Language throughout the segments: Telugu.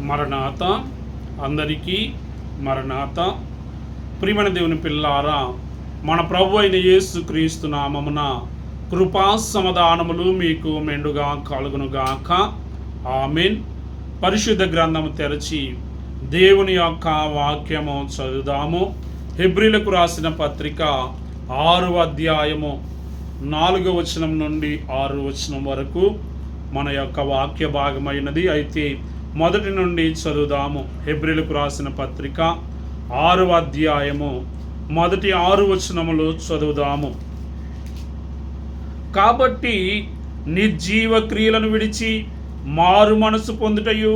మరణాత. అందరికీ మరణాత. ప్రియమైన దేవుని పిల్లారా, మన ప్రభు అయిన యేసుక్రీస్తు నామమున కృపా సమాధానములు మీకు మెండుగా కలుగునుగాక. ఆమేన్. పరిశుద్ధ గ్రంథము తెరచి దేవుని యొక్క వాక్యము చదువుదాము. హెబ్రీలకు రాసిన పత్రిక 6వ అధ్యాయము 4వ వచనం నుండి 6వ వచనం వరకు మన యొక్క వాక్య భాగమైనది. అయితే మొదటి నుండి చదువుదాము. హెబ్రీలకు రాసిన పత్రిక 6వ అధ్యాయము మొదటి 6 వచనములు చదువుదాము. కాబట్టి నిర్జీవ క్రియలను విడిచి మారు మనసు పొందుటయు,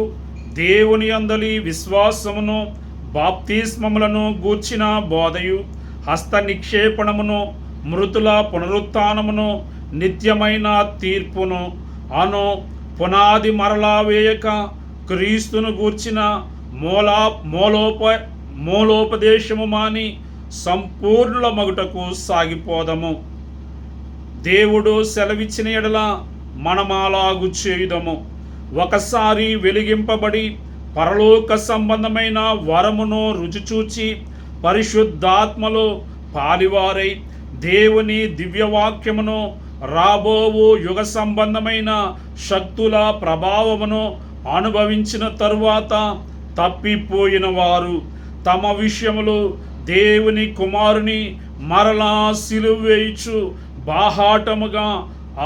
దేవుని అందలి విశ్వాసమును బాప్తిస్మములను గూర్చిన బోధయు, హస్త నిక్షేపణమును, మృతుల పునరుత్థానమును, నిత్యమైన తీర్పును అను పునాది మరలా వేయక క్రీస్తును గూర్చిన మూలోపదేశము మాని సంపూర్ణుల మగుటకు సాగిపోదము. దేవుడు సెలవిచ్చిన ఎడల మనమాలాగు చేయుదము. ఒకసారి వెలిగింపబడి పరలోక సంబంధమైన వరమును రుచిచూచి పరిశుద్ధాత్మలో పాలివారై దేవుని దివ్యవాక్యమును, రాబోవు యుగ సంబంధమైన శక్తుల ప్రభావమును అనుభవించిన తరువాత తప్పిపోయిన వారు తమ విషయములో దేవుని కుమారుని మరలా సిలువ వేయుచు బాహాటముగా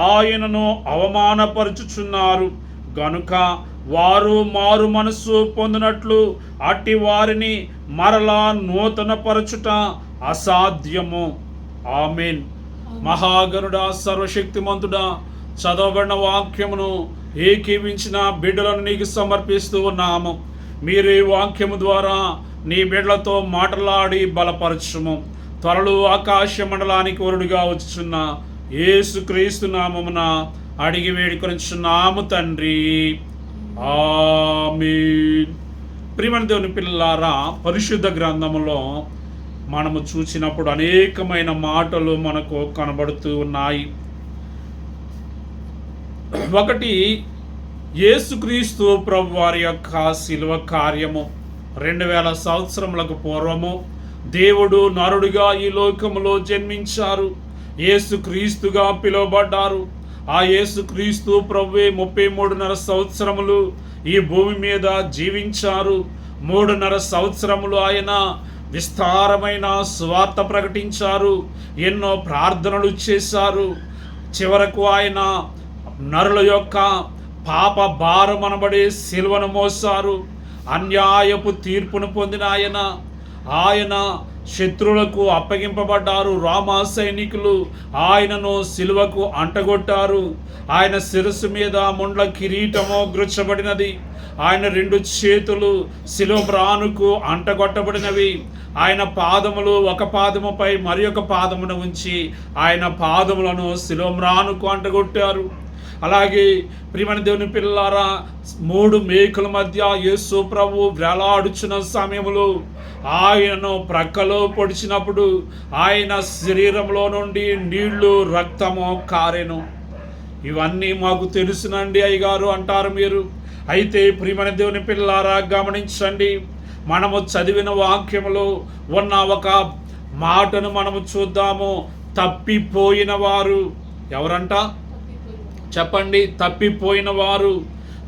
ఆయనను అవమానపరుచుచున్నారు. గనుక వారు మారు మనస్సు పొందినట్లు అట్టి వారిని మరలా నూతన పరచుట అసాధ్యము. ఆమేన్. మహాగణుడా, సర్వశక్తిమంతుడా, చదవబడిన వాక్యమును ఏకీవించిన బిడ్డలను నీకు సమర్పిస్తూ ఉన్నాము. మీరు ఈ వాక్యము ద్వారా నీ బిడ్డలతో మాట్లాడి బలపరచుము. త్వరలో ఆకాశ మండలానికి వరుడుగా వచ్చుచున్న యేసుక్రీస్తు నామమున అడిగి వేడుకొనుచున్నాము తండ్రి. ఆమేన్. ప్రియమైన దేవుని పిల్లలారా, పరిశుద్ధ గ్రంథములో మనము చూసినప్పుడు అనేకమైన మాటలు మనకు కనబడుతూ ఉన్నాయి. ఒకటి, యేసుక్రీస్తు ప్రభు వారి యొక్క శిలువ కార్యము. 2000 సంవత్సరములకు పూర్వము దేవుడు నరుడిగా ఈ లోకములో జన్మించారు. యేసుక్రీస్తుగా పిలువబడ్డారు. ఆ యేసుక్రీస్తు ప్రభువే 33.5 సంవత్సరములు ఈ భూమి మీద జీవించారు. 3.5 సంవత్సరములు ఆయన విస్తారమైన సువార్త ప్రకటించారు. ఎన్నో ప్రార్థనలు చేశారు. చివరకు ఆయన నరుల యొక్క పాప భారం అనబడే సిలువను మోసారు. అన్యాయపు తీర్పును పొందిన ఆయన శత్రువులకు అప్పగింపబడ్డారు. రామ సైనికులు ఆయనను సిలువకు అంటగొట్టారు. ఆయన శిరస్సు మీద ముండ్ల కిరీటము గుచ్చబడినది. ఆయన 2 చేతులు సిలువ మ్రానుకు అంటగొట్టబడినవి. ఆయన పాదములు ఒక పాదముపై మరి ఒక పాదమును ఉంచి ఆయన పాదములను సిలువ మ్రానుకు అంటగొట్టారు. అలాగే ప్రియమైన దేవుని పిల్లలారా, 3 మేకుల మధ్య యేసు ప్రభు వేలాడుచున్న సమయంలో ఆయనను ప్రక్కలో పొడిచినప్పుడు ఆయన శరీరంలో నుండి నీళ్లు, రక్తము కారెను. ఇవన్నీ మాకు తెలుసునండి అయ్యగారు అంటారు మీరు. అయితే ప్రియమైన దేవుని పిల్లలారా, గమనించండి. మనము చదివిన వాక్యములో ఉన్న ఒక మాటను మనము చూద్దాము. తప్పిపోయిన వారు ఎవరంట? చెప్పండి. తప్పిపోయిన వారు.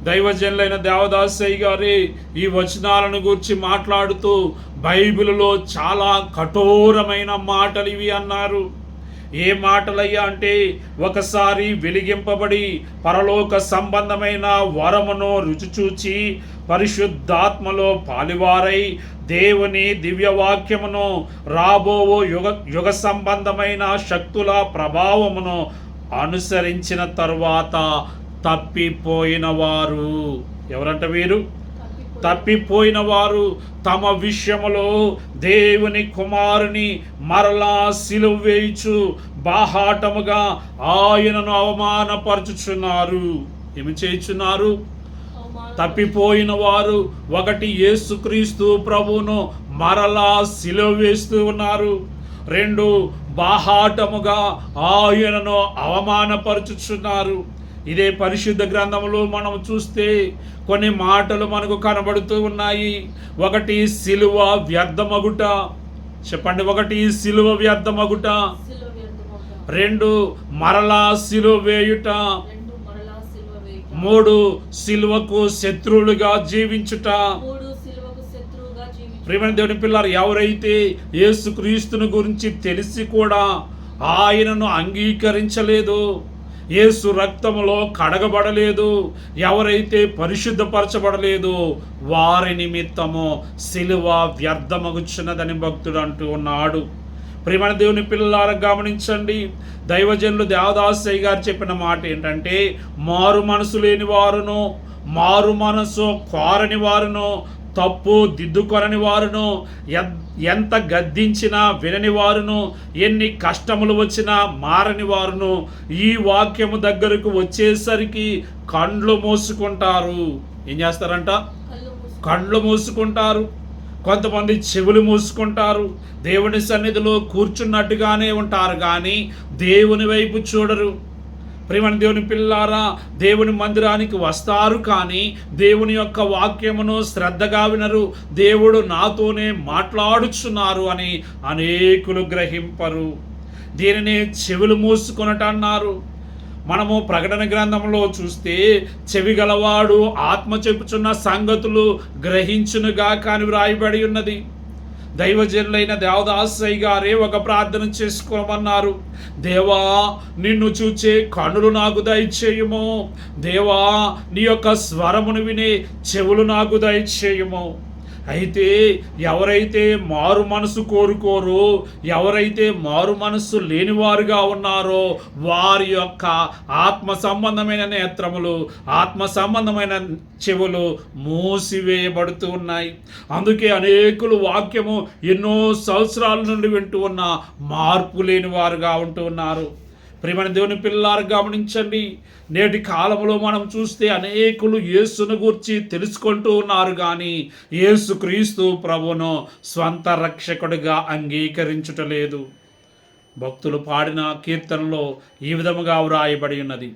దైవజనులైన దేవదాసయ్య గారే ఈ వచనాలను గురించి మాట్లాడుతూ బైబిలులో చాలా కఠోరమైన మాటలు ఇవి అన్నారు. ఏ మాటలయ్యా అంటే, ఒకసారి వెలిగింపబడి పరలోక సంబంధమైన వరమును రుచిచూచి పరిశుద్ధాత్మలో పాలివారై దేవుని దివ్యవాక్యమును, రాబోవు యుగ సంబంధమైన శక్తుల ప్రభావమును అనుసరించిన తరువాత తప్పిపోయిన వారు. ఎవరంట వీరు? తప్పిపోయిన వారు తమ విషయములో దేవుని కుమారుని మరలా సిలువ వేయుచు బాహాటముగా ఆయనను అవమానపరచుచున్నారు. ఏమి చేయుచున్నారు? తప్పిపోయిన వారు 1 యేసుక్రీస్తు ప్రభువును మరలా సిలువ వేస్తూ ఉన్నారు. 2 బాహాటముగా ఆయనను అవమానపరచుచున్నారు. ఇదే పరిశుద్ధ గ్రంథంలో మనం చూస్తే కొన్ని మాటలు మనకు కనబడుతూ ఉన్నాయి. ఒకటి సిలువ వ్యర్థమగుట. చెప్పండి, ఒకటి సిలువ వ్యర్థమగుట. రెండు మరలా సిలువ వేయుట. మూడు సిలువకు శత్రువులుగా జీవించుట. ప్రియమైన దేవుని పిల్లలు, ఎవరైతే యేసుక్రీస్తుని గురించి తెలిసి కూడా ఆయనను అంగీకరించలేదు, యేసు రక్తములో కడగబడలేదు, ఎవరైతే పరిశుద్ధపరచబడలేదు, వారి నిమిత్తము సిలువ వ్యర్థమగుచున్నదని భక్తుడు అంటూ ఉన్నాడు. ప్రియమైన దేవుని పిల్లలారా గమనించండి, దైవజనులు దేవదాసయ్య గారు చెప్పిన మాట ఏంటంటే, మారు మనసు లేని వారును, మారు మనసు కోరని వారును, తప్పు దిద్దుకొనని వారును, ఎంత గద్దించినా వినని వారును, ఎన్ని కష్టములు వచ్చినా మారని వారును ఈ వాక్యము దగ్గరకు వచ్చేసరికి కండ్లు మూసుకుంటారు. ఏం చేస్తారంట? కండ్లు మూసుకుంటారు. కొంతమంది చెవులు మూసుకుంటారు. దేవుని సన్నిధిలో కూర్చున్నట్టుగానే ఉంటారు కానీ దేవుని వైపు చూడరు. ప్రియమైన దేవుని పిల్లారా, దేవుని మందిరానికి వస్తారు కానీ దేవుని యొక్క వాక్యమును శ్రద్ధగా వినరు. దేవుడు నాతోనే మాట్లాడుచున్నారు అని అనేకులు గ్రహింపరు. దీనిని చెవులు మూసుకొనట అన్నారు. మనము ప్రకటన గ్రంథంలో చూస్తే చెవి గలవాడు ఆత్మ చెప్పుచున్న సంగతులు గ్రహించునుగా కాని వ్రాయబడి ఉన్నది. దైవజనులైన దేవదాసయ్య గారే ఒక ప్రార్థన చేసుకోమన్నారు. దేవా, నిన్ను చూచే కనులు నాకు దయచేయుము. దేవా, నీ యొక్క స్వరమును వినే చెవులు నాకు దయచేయుము. అయితే ఎవరైతే మారు మనసు కోరుకోరో, ఎవరైతే మారు మనసు లేనివారుగా ఉన్నారో వారి యొక్క ఆత్మ సంబంధమైన నేత్రములు, ఆత్మ సంబంధమైన చెవులు మూసివేయబడుతూ ఉన్నాయి. అందుకే అనేకులు వాక్యము ఎన్నో సంవత్సరాల నుండి వింటూ ఉన్న మార్పు లేని వారుగా ఉంటూ ఉన్నారు. ప్రియమైన దేవుని పిల్లలారు గమనించండి, నేటి కాలంలో మనం చూస్తే అనేకులు యేసును గూర్చి తెలుసుకుంటూ ఉన్నారు కానీ యేసుక్రీస్తు ప్రభువును స్వంత రక్షకుడిగా అంగీకరించుటలేదు. భక్తులు పాడిన కీర్తనలో ఈ విధముగా వ్రాయబడి ఉన్నది.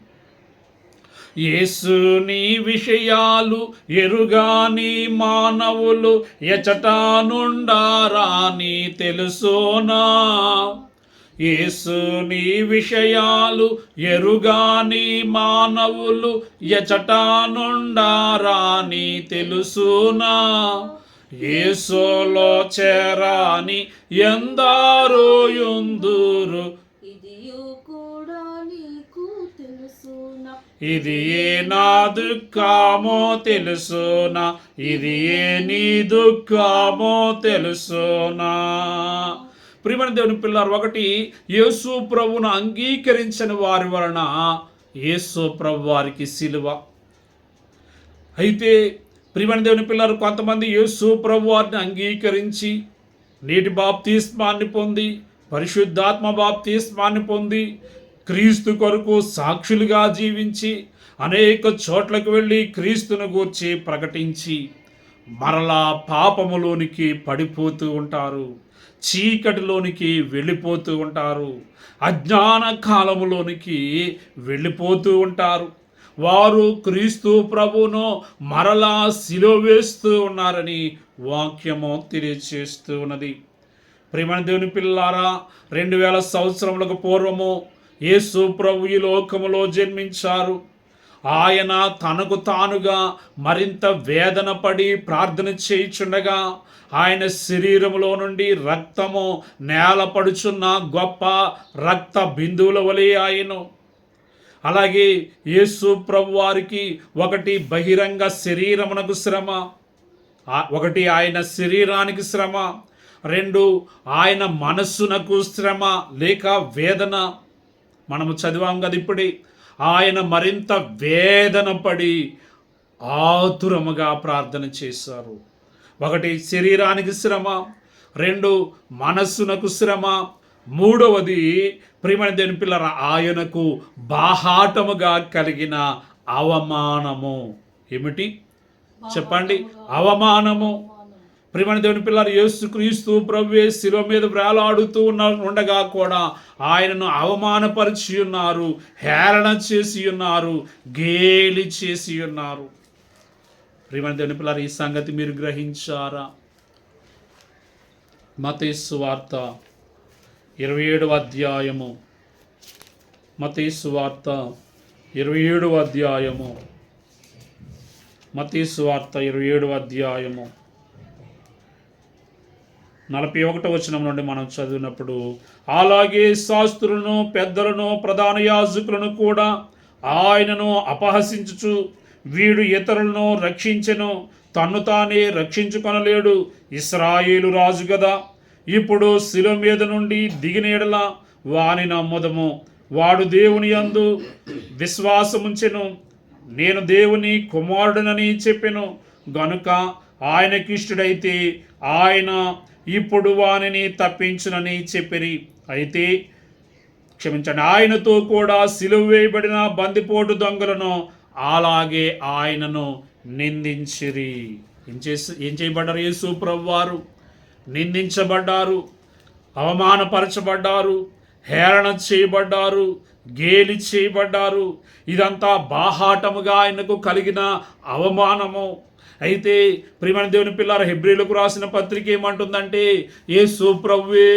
యేసుని విషయాలు ఎరుగాని మానవులు ఎచటానుండారాని తెలుసోనా. యేసుని విషయాలు ఎరుగాని మానవులు ఎచటానుండారాని తెలుసునా. యేసులో చేరాని ఎందరో యుందురు, ఇది ఏ నా దుఃఖమో తెలుసునా, ఇది ఏ నీ దుఃఖమో తెలుసునా. ప్రియమైన దేవుని పిల్లలు, ఒకటి యేసు ప్రభువును అంగీకరించని వారి వలన యేసు ప్రభు వారికి సిలువ. అయితే ప్రియమైన దేవుని పిల్లలు, కొంతమంది యేసు ప్రభు వారిని అంగీకరించి నీటి బాప్తిస్మాన్ని పొంది, పరిశుద్ధాత్మ బాప్తిస్మాన్ని పొంది, క్రీస్తు కొరకు సాక్షులుగా జీవించి అనేక చోట్లకు వెళ్ళి క్రీస్తును గూర్చి ప్రకటించి మరలా పాపములోనికి పడిపోతూ ఉంటారు, చీకటిలోనికి వెళ్ళిపోతూ ఉంటారు, అజ్ఞాన కాలములోనికి వెళ్ళిపోతూ ఉంటారు. వారు క్రీస్తు ప్రభువును మరలా సిలువ వేస్తూ ఉన్నారని వాక్యము తెలియజేస్తూ ఉన్నది. ప్రియమైన దేవుని పిల్లారా, 2000 సంవత్సరములకు పూర్వము యేసు ప్రభు ఈ లోకములో జన్మించారు. ఆయన తనకు తానుగా మరింత వేదన పడి ప్రార్థన చేయుచుండగా ఆయన శరీరములో నుండి రక్తము నేలపడుచున్న గొప్ప రక్త బిందువుల వలె ఆయను. అలాగే యేసు ప్రభు వారికి ఒకటి బహిరంగ శరీరమునకు శ్రమ, ఒకటి ఆయన శరీరానికి శ్రమ, రెండు ఆయన మనస్సునకు శ్రమ లేక వేదన. మనము చదివాం కదా ఇప్పుడే, ఆయన మరింత వేదన పడి ఆతురముగా ప్రార్థన చేశారు. ఒకటి శరీరానికి శ్రమ, రెండు మనస్సునకు శ్రమ, మూడవది ప్రియమైన దేవుని పిల్లల ఆయనకు బాహాటముగా కలిగిన అవమానము. ఏమిటి చెప్పండి? అవమానము. ప్రియమైన దేవుని పిల్లలు, యేసుక్రీస్తు ప్రభువే శిలువ మీద వేలాడుతూ ఉండగా కూడా ఆయనను అవమానపరిచి ఉన్నారు, హేళన చేసి ఉన్నారు, గేలి చేసి ఉన్నారు. ప్రియమైన దేవుని పిల్లలు, ఈ సంగతి మీరు గ్రహించారా? మత్తయి సువార్త 27వ అధ్యాయము, మత్తయి సువార్త 27వ అధ్యాయము, మత్తయి సువార్త 27వ అధ్యాయము 41వ వచనం నుండి మనం చదివినప్పుడు, అలాగే శాస్త్రులను, పెద్దలను, ప్రధాన యాజకులను కూడా ఆయనను అపహసించుచు, వీడు ఇతరులను రక్షించెను, తన్ను తానే రక్షించుకొనలేడు, ఇశ్రాయేలు రాజు గదా, ఇప్పుడు శిలువ మీద నుండి దిగిన ఎడల వాని నమ్ముదము, వాడు దేవుని యందు విశ్వాసముంచెను, నేను దేవుని కుమారుడనని చెప్పెను గనుక ఆయనకిష్టుడైతే ఆయన ఇప్పుడు వానిని తప్పించునని చెప్పిరి. అయితే క్షమించండి, ఆయనతో కూడా సిలువ వేయబడిన బందిపోటు దొంగలను అలాగే ఆయనను నిందించిరి. ఏం చేయబడ్డారు? యేసు ప్రభువారు నిందించబడ్డారు, అవమానపరచబడ్డారు, హేళన చేయబడ్డారు, గేలి చేయబడ్డారు. ఇదంతా బాహాటముగా ఆయనకు కలిగిన అవమానము. అయితే ప్రియమైన దేవుని పిల్లల, హెబ్రీలకు రాసిన పత్రిక ఏమంటుందంటే, యేసు ప్రభువే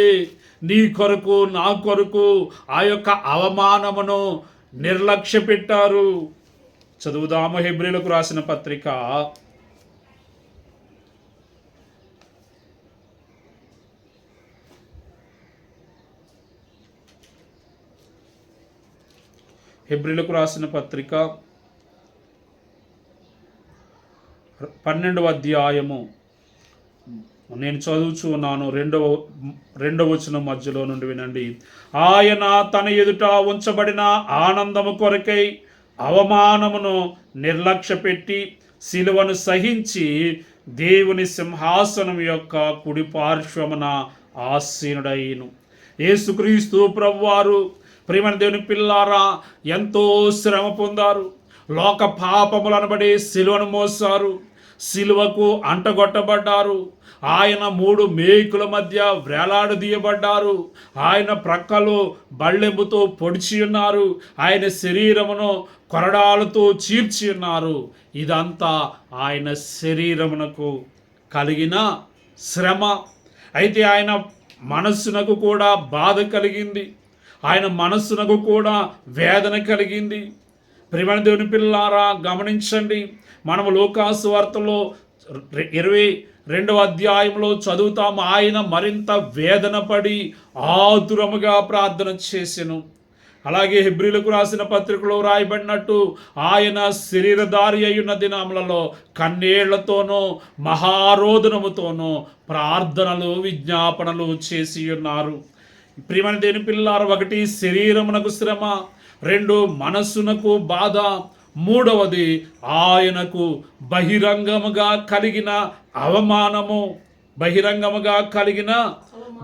నీ కొరకు, నా కొరకు ఆ యొక్క అవమానమును నిర్లక్ష్య పెట్టారు. చదువుదాము హెబ్రీలకు రాసిన పత్రిక 12వ అధ్యాయము, నేను చదువుచు ఉన్నాను, రెండవ వచనం మధ్యలో నుండి వినండి. ఆయన తన ఎదుట ఉంచబడిన ఆనందము కొరకై అవమానమును నిర్లక్ష్య పెట్టి శిలువను సహించి దేవుని సింహాసనం యొక్క కుడి పార్శ్వమున ఆసీనుడైను. యేసుక్రీస్తు ప్రభువారు ప్రియమైన దేవుని పిల్లారా ఎంతో శ్రమ పొందారు. లోక పాపములు అనబడే శిలువను మోసారు, శిలువకు అంటగొట్టబడ్డారు. ఆయన 3 మేకుల మధ్య వేలాడదీయబడ్డారు. ఆయన ప్రక్కలో బళ్ళెంబుతో పొడిచి ఉన్నారు. ఆయన శరీరమును కొరడాలతో చీల్చి ఉన్నారు. ఇదంతా ఆయన శరీరమునకు కలిగిన శ్రమ. అయితే ఆయన మనస్సునకు కూడా బాధ కలిగింది, ఆయన మనస్సునకు కూడా వేదన కలిగింది. ప్రియమైన దేవుని పిల్లారా గమనించండి, మనము లూకాసు వార్తలో 22వ అధ్యాయంలో చదువుతాము. ఆయన మరింత వేదన పడి ఆతురముగా ప్రార్థన చేసెను. అలాగే హెబ్రీలకు రాసిన పత్రికలో రాయబడినట్టు ఆయన శరీరధారి అయ్యున్న దినములలో కన్నేళ్లతోనూ మహారోదనముతోనూ ప్రార్థనలు, విజ్ఞాపనలు చేసి ఉన్నారు. ప్రియమైన దేవుని పిల్లారా, 1 శరీరమునకు శ్రమ, 2 మనస్సునకు బాధ, 3వది ఆయనకు బహిరంగముగా కలిగిన అవమానము, బహిరంగముగా కలిగిన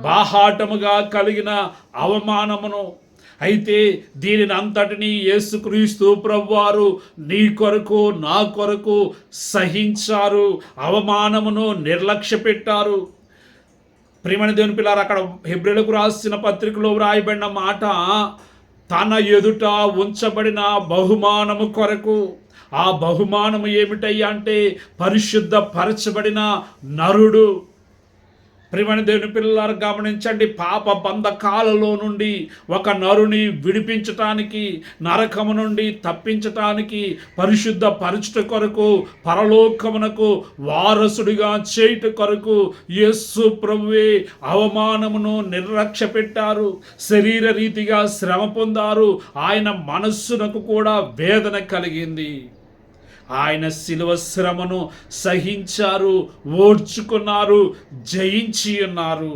బాహాటముగా కలిగిన అవమానమును. అయితే దీనిని అంతటినీ యేసుక్రీస్తు ప్రభువారు నీ కొరకు, నా కొరకు సహించారు, అవమానమును నిర్లక్ష్య పెట్టారు. ప్రియమైన దేవుని పిల్లారా, అక్కడ హెబ్రీలకు రాసిన పత్రికలో వ్రాయబడిన మాట, తన ఎదుట ఉంచబడిన బహుమానము కొరకు. ఆ బహుమానము ఏమిటయ్యా అంటే పరిశుద్ధ పరచబడిన నరుడు. ప్రియమైన దేవుని పిల్లలారా గమనించండి, పాప బంధకాలలో నుండి ఒక నరుని విడిపించటానికి, నరకము నుండి తప్పించటానికి, పరిశుద్ధ పరచుట కొరకు, పరలోకమునకు వారసుడిగా చేయుట కొరకు యేసు ప్రభువే అవమానమును నిర్లక్ష్య పెట్టారు, శరీర రీతిగా శ్రమ పొందారు. ఆయన మనస్సునకు కూడా వేదన కలిగింది. ఆయన శిలువ శ్రమను సహించారు, ఓర్చుకున్నారు, జయించి ఉన్నారు.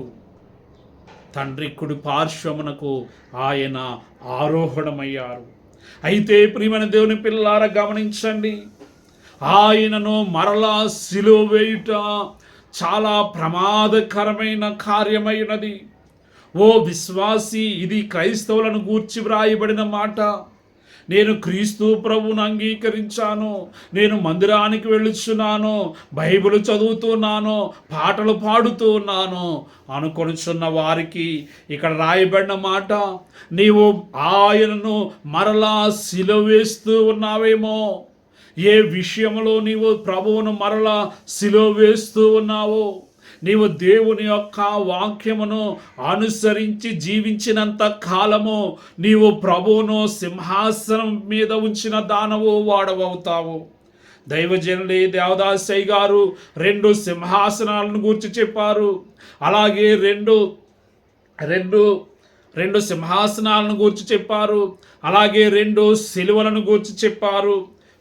తండ్రి కుడి పార్శ్వమునకు ఆయన ఆరోహణమయ్యారు. అయితే ప్రియమైన దేవుని పిల్లారా గమనించండి, ఆయనను మరలా శిలువ వేయుట చాలా ప్రమాదకరమైన కార్యమైనది. ఓ విశ్వాసి, ఇది క్రైస్తవులను గూర్చి వ్రాయబడిన మాట. నేను క్రీస్తు ప్రభువును అంగీకరించాను, నేను మందిరానికి వెళ్ళుచున్నాను, బైబిల్ చదువుతున్నాను, పాటలు పాడుతూ ఉన్నాను అనుకొనుచున్న వారికి ఇక్కడ రాయబడిన మాట, నీవు ఆయనను మరలా సిలువ వేస్తూ ఉన్నావేమో. ఏ విషయంలో నీవు ప్రభువును మరలా సిలువ వేస్తూ ఉన్నావో, నీవు దేవుని యొక్క వాక్యమును అనుసరించి జీవించినంత కాలము నీవు ప్రభువును సింహాసనం మీద ఉంచిన దానవు వాడవవుతావు. దైవజనుడి దేవదాసయ్య గారు 2 సింహాసనాలను గూర్చి చెప్పారు. అలాగే రెండు సింహాసనాలను గూర్చి చెప్పారు. అలాగే 2 సిలువలను గూర్చి చెప్పారు.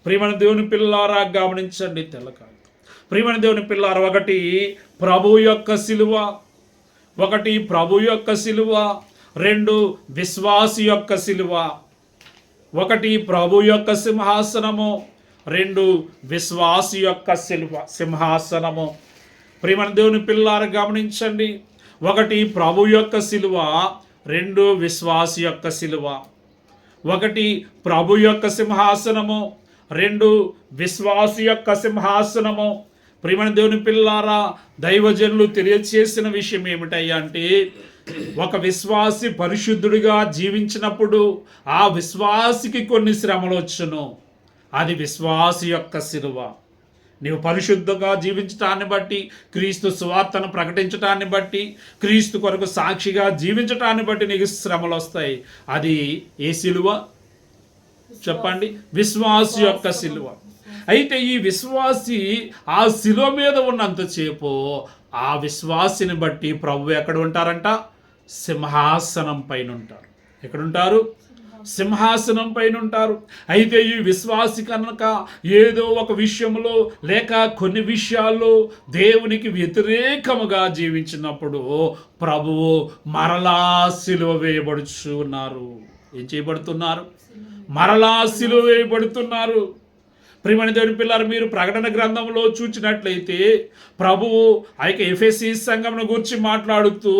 ప్రియమైన దేవుని పిల్లారా గమనించండి, తెల్లకాయ ప్రియమైన దేవుని పిల్లారా, ఒకటి ప్రభు యొక్క సిలువ, 2 విశ్వాసి యొక్క సిలువ. 1 ప్రభు యొక్క సింహాసనము, 2 విశ్వాసి యొక్క సింహాసనము. ప్రియమైన దేవుని పిల్లారా గమనించండి, 1 ప్రభు యొక్క సిలువ, 2 విశ్వాసి యొక్క సిలువ. 1 ప్రభు యొక్క సింహాసనము, 2 విశ్వాసి యొక్క సింహాసనము. ప్రియమైన దేవుని పిల్లారా, దైవజనులు తెలియచేసిన విషయం ఏమిటయ్యా అంటే, ఒక విశ్వాసి పరిశుద్ధుడిగా జీవించినప్పుడు ఆ విశ్వాసికి కొన్ని శ్రమలు వచ్చును. అది విశ్వాసి యొక్క సిలువ. నీవు పరిశుద్ధంగా జీవించటాన్ని బట్టి, క్రీస్తు సువార్తను ప్రకటించటాన్ని బట్టి, క్రీస్తు కొరకు సాక్షిగా జీవించటాన్ని బట్టి నీకు శ్రమలు వస్తాయి. అది ఏ సిలువ చెప్పండి? విశ్వాసి యొక్క సిలువ. అయితే ఈ విశ్వాసి ఆ శిలువ మీద ఉన్నంతసేపు ఆ విశ్వాసిని బట్టి ప్రభు ఎక్కడ ఉంటారంట? సింహాసనం పైన ఉంటారు. ఎక్కడుంటారు? సింహాసనం పైన ఉంటారు. అయితే ఈ విశ్వాసి కనుక ఏదో ఒక విషయంలో లేక కొన్ని విషయాల్లో దేవునికి వ్యతిరేకముగా జీవించినప్పుడు ప్రభువు మరలా సిలువ వేయబడుచు ఉన్నారు. ఏం చేయబడుతున్నారు? మరలా సిలువ వేయబడుతున్నారు. ప్రియమైన దేవుని పిల్లలు, మీరు ప్రకటన గ్రంథంలో చూచినట్లయితే ప్రభువు ఆ యొక్క ఎఫెసీ సంఘమును గురించి మాట్లాడుతూ,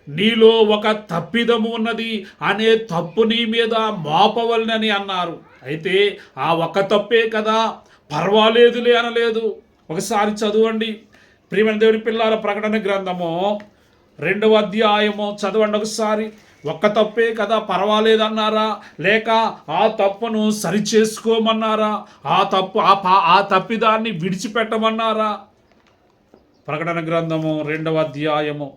నీలో ఒక తప్పిదము ఉన్నది అనే తప్పు నీ మీద మోపవలనని అన్నారు. అయితే ఆ ఒక్క తప్పే కదా, పర్వాలేదులే అనలేదు. ఒకసారి చదవండి ప్రియమైన దేవుని పిల్లల ప్రకటన గ్రంథము 2వ అధ్యాయము చదవండి ఒకసారి. ఒక్క తప్పే కదా, పర్వాలేదన్నారా? లేక ఆ తప్పును సరిచేసుకోమన్నారా? ఆ తప్పిదాన్ని విడిచిపెట్టమన్నారా? ప్రకటన గ్రంథము 2వ అధ్యాయము,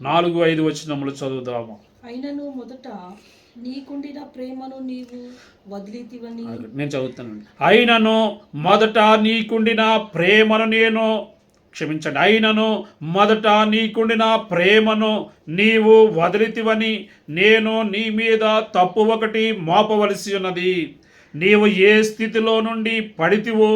4-5 వచనములు చదువుదాము. అయినను మొదట నీకుండిన ప్రేమను నీవు వదిలితివని. నేను చదువుతానండి. అయినను మొదట నీకుండిన ప్రేమను నీవు వదిలితివని నేను నీ మీద తప్పు ఒకటి మోపవలసి ఉన్నది. నీవు ఏ స్థితిలో నుండి పడితివో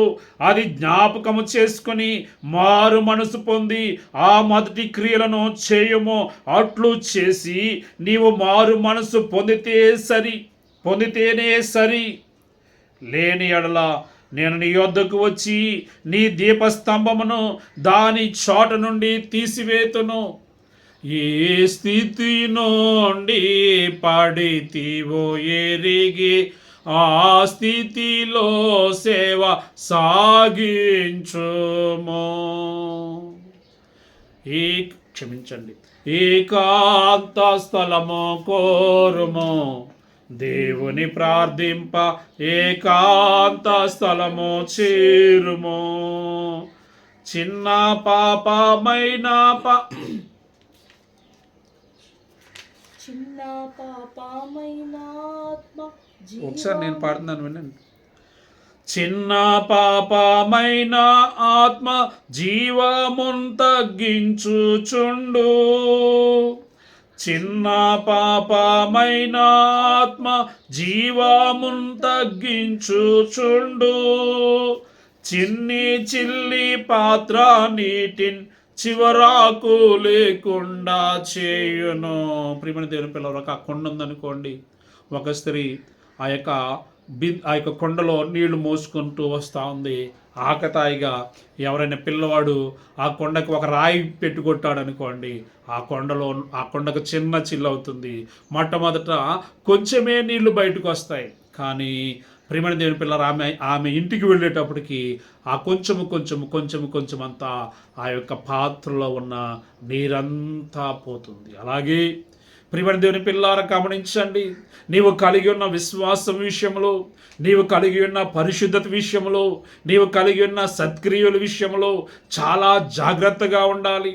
అది జ్ఞాపకము చేసుకొని మారు మనసు పొంది ఆ మొదటి క్రియలను చేయము. అట్లు చేసి నీవు మారు మనసు పొందితేనే సరి. లేని ఎడల నేను నీ యొద్దకు వచ్చి నీ దీపస్తంభమును దాని చోట నుండి తీసివేతును. ఏ స్థితి నుండి పడితివో ఎరిగి ఆ స్థితిలో సేవ సాగించుము. ఏకాంత స్థలము కోరుము, దేవుని ప్రార్థింప ఏకాంత స్థలము చేరుము. చిన్న పాపమైన ఆత్మ, ఒకసారి నేను పాడుతున్నాను వినండి. చిన్న పాపమైన ఆత్మ జీవమున్ తగ్గించుచుండు. చిన్న పాపమైన ఆత్మ జీవమున్ తగ్గించుచుండు. చిన్ని చిల్లి పాత్ర నీటిన్ చివరాకు లేకుండా చేయును. ప్రియమైన దేవుని పిల్లలు, ఒక కొండ ఉందనుకోండి, ఒక స్త్రీ ఆ యొక్క ఆ యొక్క కొండలో నీళ్లు మోసుకుంటూ వస్తూ ఉంది. ఆకతాయిగా ఎవరైనా పిల్లవాడు ఆ కొండకు ఒక రాయి పెట్టుకొట్టాడు అనుకోండి, ఆ కొండకు చిన్న చిల్లు అవుతుంది. మొట్టమొదట కొంచెమే నీళ్లు బయటకు వస్తాయి. కానీ ప్రియమైన దేవుని పిల్లలు, ఆమె ఇంటికి వెళ్ళేటప్పటికి ఆ కొంచెం అంతా ఆ యొక్క పాత్రలో ఉన్న నీరంతా పోతుంది. అలాగే ప్రియమైన దేవుని పిల్లారా, గమనించండి, నీవు కలిగి ఉన్న విశ్వాసం విషయంలో, నీవు కలిగి ఉన్న పరిశుద్ధత విషయంలో, నీవు కలిగి ఉన్న సత్క్రియల విషయంలో చాలా జాగ్రత్తగా ఉండాలి.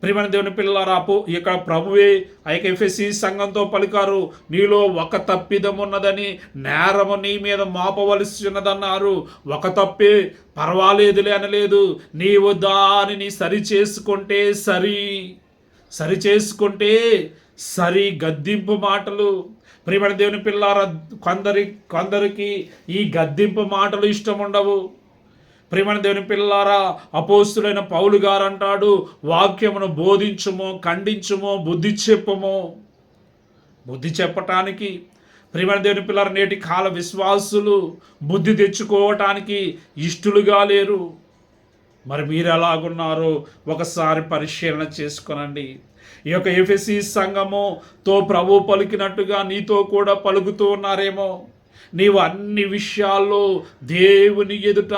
ప్రియమైన దేవుని పిల్లారా, ఇక్కడ ప్రభువే ఆ యొక్క ఎఫెసీ సంఘంతో పలికారు, నీలో ఒక తప్పిదం ఉన్నదని, నేరము నీ మీద మోపవలసి ఉన్నదన్నారు. ఒక తప్పే పర్వాలేదులే అనలేదు. నీవు దానిని సరిచేసుకుంటే సరి గద్దింపు మాటలు. ప్రియమైన దేవుని పిల్లారా, కొందరికి ఈ గద్దింపు మాటలు ఇష్టం ఉండవు. ప్రియమైన దేవుని పిల్లారా, అపోస్తులైన పౌలు గారు అంటాడు, వాక్యమును బోధించుము, ఖండించుము, బుద్ధి చెప్పుము. బుద్ధి చెప్పటానికి ప్రియమైన దేవుని పిల్లారా, నేటి కాల విశ్వాసులు బుద్ధి తెచ్చుకోవటానికి ఇష్టలుగా లేరు. మరి మీరు ఎలాగున్నారో ఒకసారి పరిశీలన చేసుకొనండి. ఈ యొక్క ఎఫెసీ సంఘముతో ప్రభు పలికినట్టుగా నీతో కూడా పలుకుతూ ఉన్నారేమో. నీవు అన్ని విషయాల్లో దేవుని ఎదుట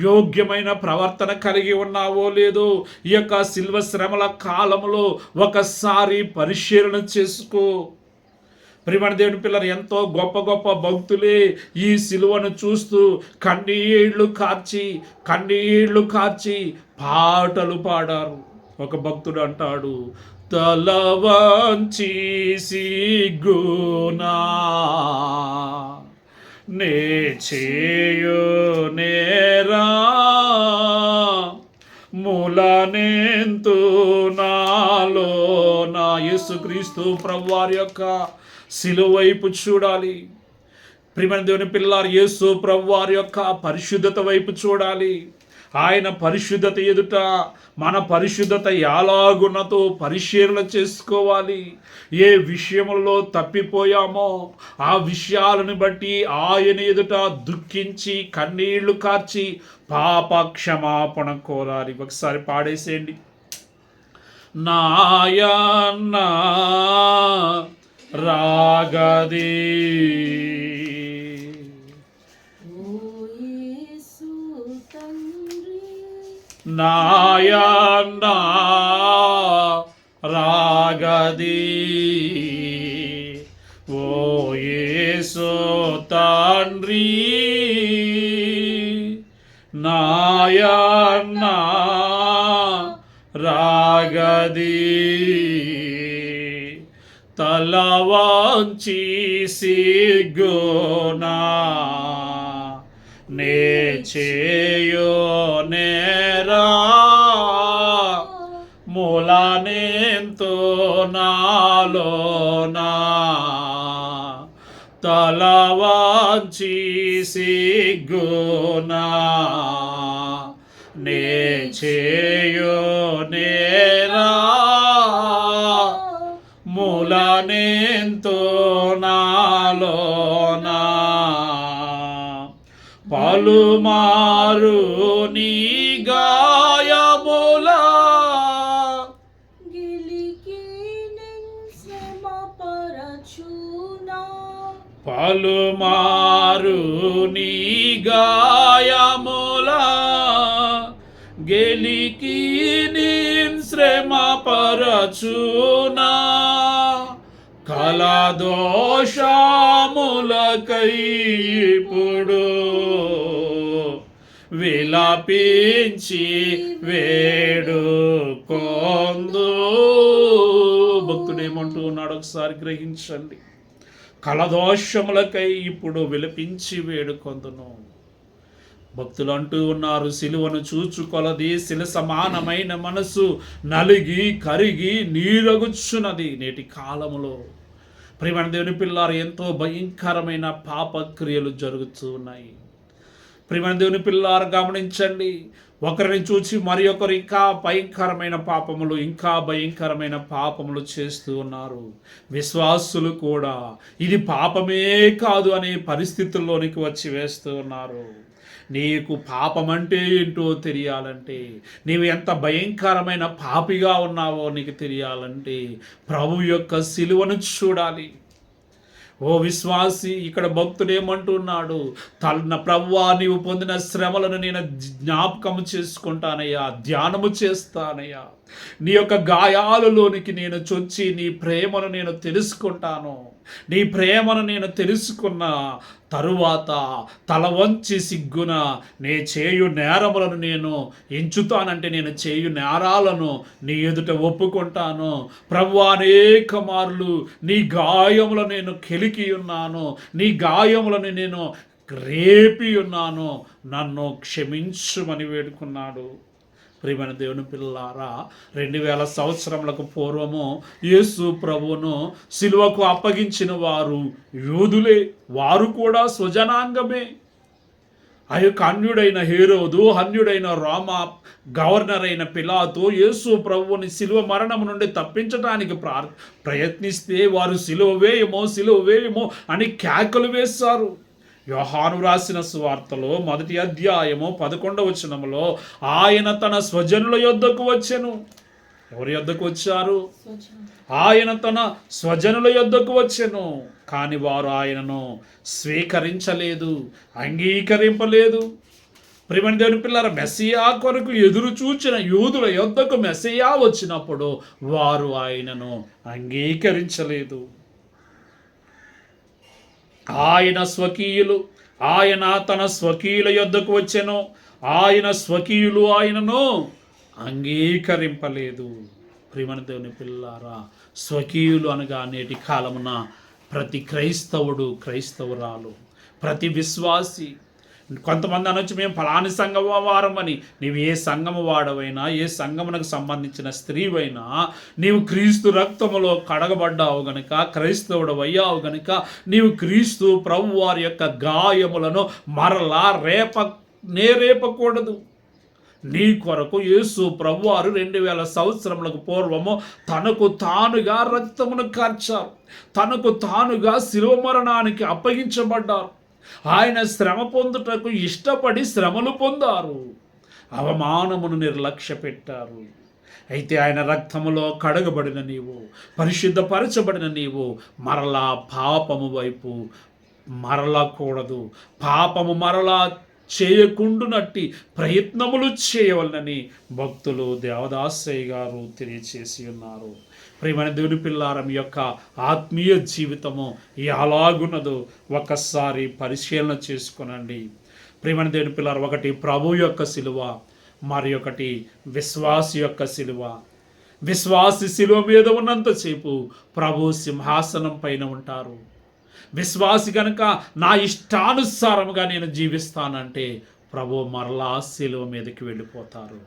యోగ్యమైన ప్రవర్తన కలిగి ఉన్నావో లేదో ఈ యొక్క శిల్వ శ్రమల కాలంలో ఒకసారి పరిశీలన చేసుకో. ప్రియమైన దేవుని పిల్లలు, ఎంతో గొప్ప గొప్ప భక్తులే ఈ సిలువను చూస్తూ కన్నీళ్లు కార్చి పాటలు పాడారు. ఒక భక్తుడు అంటాడు, తల వంచి సిగ్గునా నే చేయు నేరా మూలనెంతు నాలో నా. యేసుక్రీస్తు ప్రభువారి యొక్క శిలువ వైపు చూడాలి. ప్రియమైన దేవుని పిల్లారు, యేసు ప్రభువారి యొక్క పరిశుద్ధత వైపు చూడాలి. ఆయన పరిశుద్ధత ఎదుట మన పరిశుద్ధత ఎలాగున్నదో పరిశీలన చేసుకోవాలి. ఏ విషయంలో తప్పిపోయామో ఆ విషయాలను బట్టి ఆయన ఎదుట దుఃఖించి కన్నీళ్లు కార్చి పాప క్షమాపణ కోరాలి. ఒకసారి పాడేసేయండి. నాయన్న రాగది నాయన్న రాగది ఓ యేసు తండ్రి నాయన్న రాగది తల వంచి సిగ్గునా నే చేయు నేరా మూలనెంతు నాలోనా తల వంచి సిగ్గునా నే చేయు నేరా మూలనెంతు నాలోనా పలుమారు నీ గాయములా గిలికి శ్రమపరచునా పలుమారు నీ గాయములా గెలికి శ్రమపరచునా కలదోషములకై ఇప్పుడు విలపించి వేడుకొందు. భక్తుడు ఏమంటూ ఉన్నాడు ఒకసారి గ్రహించండి. కలదోషములకై ఇప్పుడు విలపించి వేడుకొందును. భక్తులు అంటూ ఉన్నారు, సిలువను చూచుకొలది శిల సమానమైన మనసు నలిగి కరిగి నీరగుచ్చున్నది. నేటి కాలములో ప్రియమైన దేవుని పిల్లారు, ఎంతో భయంకరమైన పాపక్రియలు జరుగుతూ ఉన్నాయి. ప్రియమైన దేవుని పిల్లారు, గమనించండి. ఒకరిని చూచి మరి ఒకరు ఇంకా భయంకరమైన పాపములు చేస్తూ ఉన్నారు. విశ్వాసులు కూడా ఇది పాపమే కాదు అనే పరిస్థితుల్లోనికి వచ్చి వేస్తూ ఉన్నారు. నీకు పాపం అంటే ఏంటో తెలియాలంటే, నీవు ఎంత భయంకరమైన పాపిగా ఉన్నావో నీకు తెలియాలంటే ప్రభు యొక్క సిలువను చూడాలి. ఓ విశ్వాసి, ఇక్కడ భక్తుడు ఏమంటున్నాడు? ప్రభువా, నీవు పొందిన శ్రమలను నేను జ్ఞాపకము చేసుకుంటానయ్యా, ధ్యానము చేస్తానయ్యా. నీ యొక్క గాయాలలోనికి నేను చొచ్చి నీ ప్రేమను నేను తెలుసుకుంటాను. నీ ప్రేమను నేను తెలుసుకున్న తరువాత తల వంచి సిగ్గున నే చేయు నేరములను నేను ఎంచుతానంటే, నేను చేయు నేరాలను నీ ఎదుట ఒప్పుకుంటాను. ప్రభువా, అనేక మార్లు నీ గాయములను నేను కెలికి ఉన్నాను, నీ గాయములను నేను రేపి ఉన్నాను, నన్ను క్షమించుమని వేడుకున్నాడు. ప్రియమైన దేవుని పిల్లలారా, 2000 సంవత్సరములకు పూర్వము యేసు ప్రభువును సిలువకు అప్పగించిన వారు యూదులే. వారు కూడా స్వజనాంగమే. ఆ యొక్క అన్యుడైన హేరోదు, అన్యుడైన రోమా గవర్నర్ అయిన పిలాతు యేసు ప్రభువుని సిలువ మరణం నుండి తప్పించడానికి ప్రయత్నిస్తే వారు సిలువ వేయమో అని కేకలు వేశారు. యోహాను రాసిన సువార్తలో 1వ అధ్యాయము 11వ వచనములో ఆయన తన స్వజనుల యొద్దకు వచ్చెను. ఎవరి యొద్దకు వచ్చారు? ఆయన తన స్వజనుల యొద్దకు వచ్చెను, కానీ వారు ఆయనను స్వీకరించలేదు, అంగీకరింపలేదు. ప్రియమైన దేవుని పిల్లల, మెస్సియా కొరకు ఎదురు చూచిన యూదుల యొద్దకు మెస్సియా వచ్చినప్పుడు వారు ఆయనను అంగీకరించలేదు. ఆయన తన స్వకీయుల యొద్దకు వచ్చెను, ఆయన స్వకీయులు ఆయనను అంగీకరింపలేదు. ప్రియమైన దేవుని పిల్లారా, స్వకీయులు అనగా నేటి కాలమున ప్రతి క్రైస్తవురాలు, ప్రతి విశ్వాసి. కొంతమంది అనొచ్చు, మేము ఫలాని సంఘం వారమని. నీవు ఏ సంఘము వాడవైనా, ఏ సంఘమునకు సంబంధించిన స్త్రీవైనా, నీవు క్రీస్తు రక్తములో కడగబడ్డావు గనుక, క్రైస్తవుడు అయ్యావు గనుక, నీవు క్రీస్తు ప్రభు వారి యొక్క గాయములను మరలా రేపకూడదు. నీ కొరకు యేసు ప్రభువారు 2000 సంవత్సరములకు పూర్వము తనకు తానుగా రక్తమును కార్చారు, తనకు తానుగా శిలువ మరణానికి అప్పగించబడ్డారు. ఆయన శ్రమ పొందుటకు ఇష్టపడి శ్రమలు పొందారు, అవమానమును నిర్లక్ష్య పెట్టారు. అయితే ఆయన రక్తములో కడగబడిన నీవు, పరిశుద్ధపరచబడిన నీవు మరలా పాపము వైపు మరలకూడదు. పాపము మరలా చేయకుండునట్టి ప్రయత్నములు చేయవలనని భక్తులు దేవదాసయ్య గారు తెలియచేసి ఉన్నారు. ప్రియమైన దేవుని పిల్లారా, మీ యొక్క ఆత్మీయ జీవితము ఎలాగున్నదో ఒక్కసారి పరిశీలన చేసుకునండి. ప్రియమైన దేవుని పిల్లారా, ఒకటి ప్రభు యొక్క సిలువ, మరి ఒకటి విశ్వాసి యొక్క సిలువ. విశ్వాసి సిలువ మీద ఉన్నంతసేపు ప్రభు సింహాసనం పైన ఉంటారు. విశ్వాసి కనుక నా ఇష్టానుసారముగా నేను జీవిస్తానంటే ప్రభు మరలా సిలువ మీదకి వెళ్ళిపోతారు.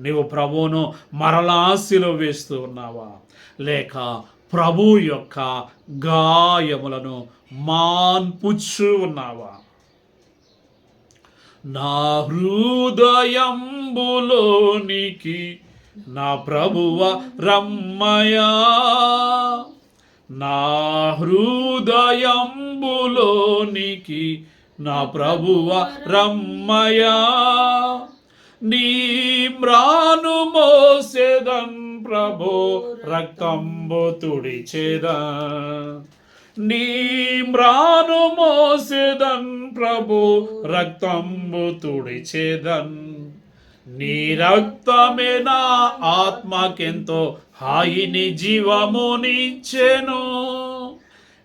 నీవు ప్రభువును మరలా సిలువ వేస్తూ ఉన్నావా, లేక ప్రభు యొక్క గాయములను మాన్పుచ్చు ఉన్నావా? నా హృదయంబులోనికి నా ప్రభువ రమ్మయా, నా హృదయంబులోనికి నా ప్రభువ రమ్మయా. నీ మ్రాను మోసేదన్ ప్రభో రక్తంబు తుడిచేదన్, నీ మ్రాను మోసేదన్ ప్రభు రక్తంబు తుడిచేదన్. నీ రక్తమే నా ఆత్మకెంతో హాయిని జీవమునిచ్చెను,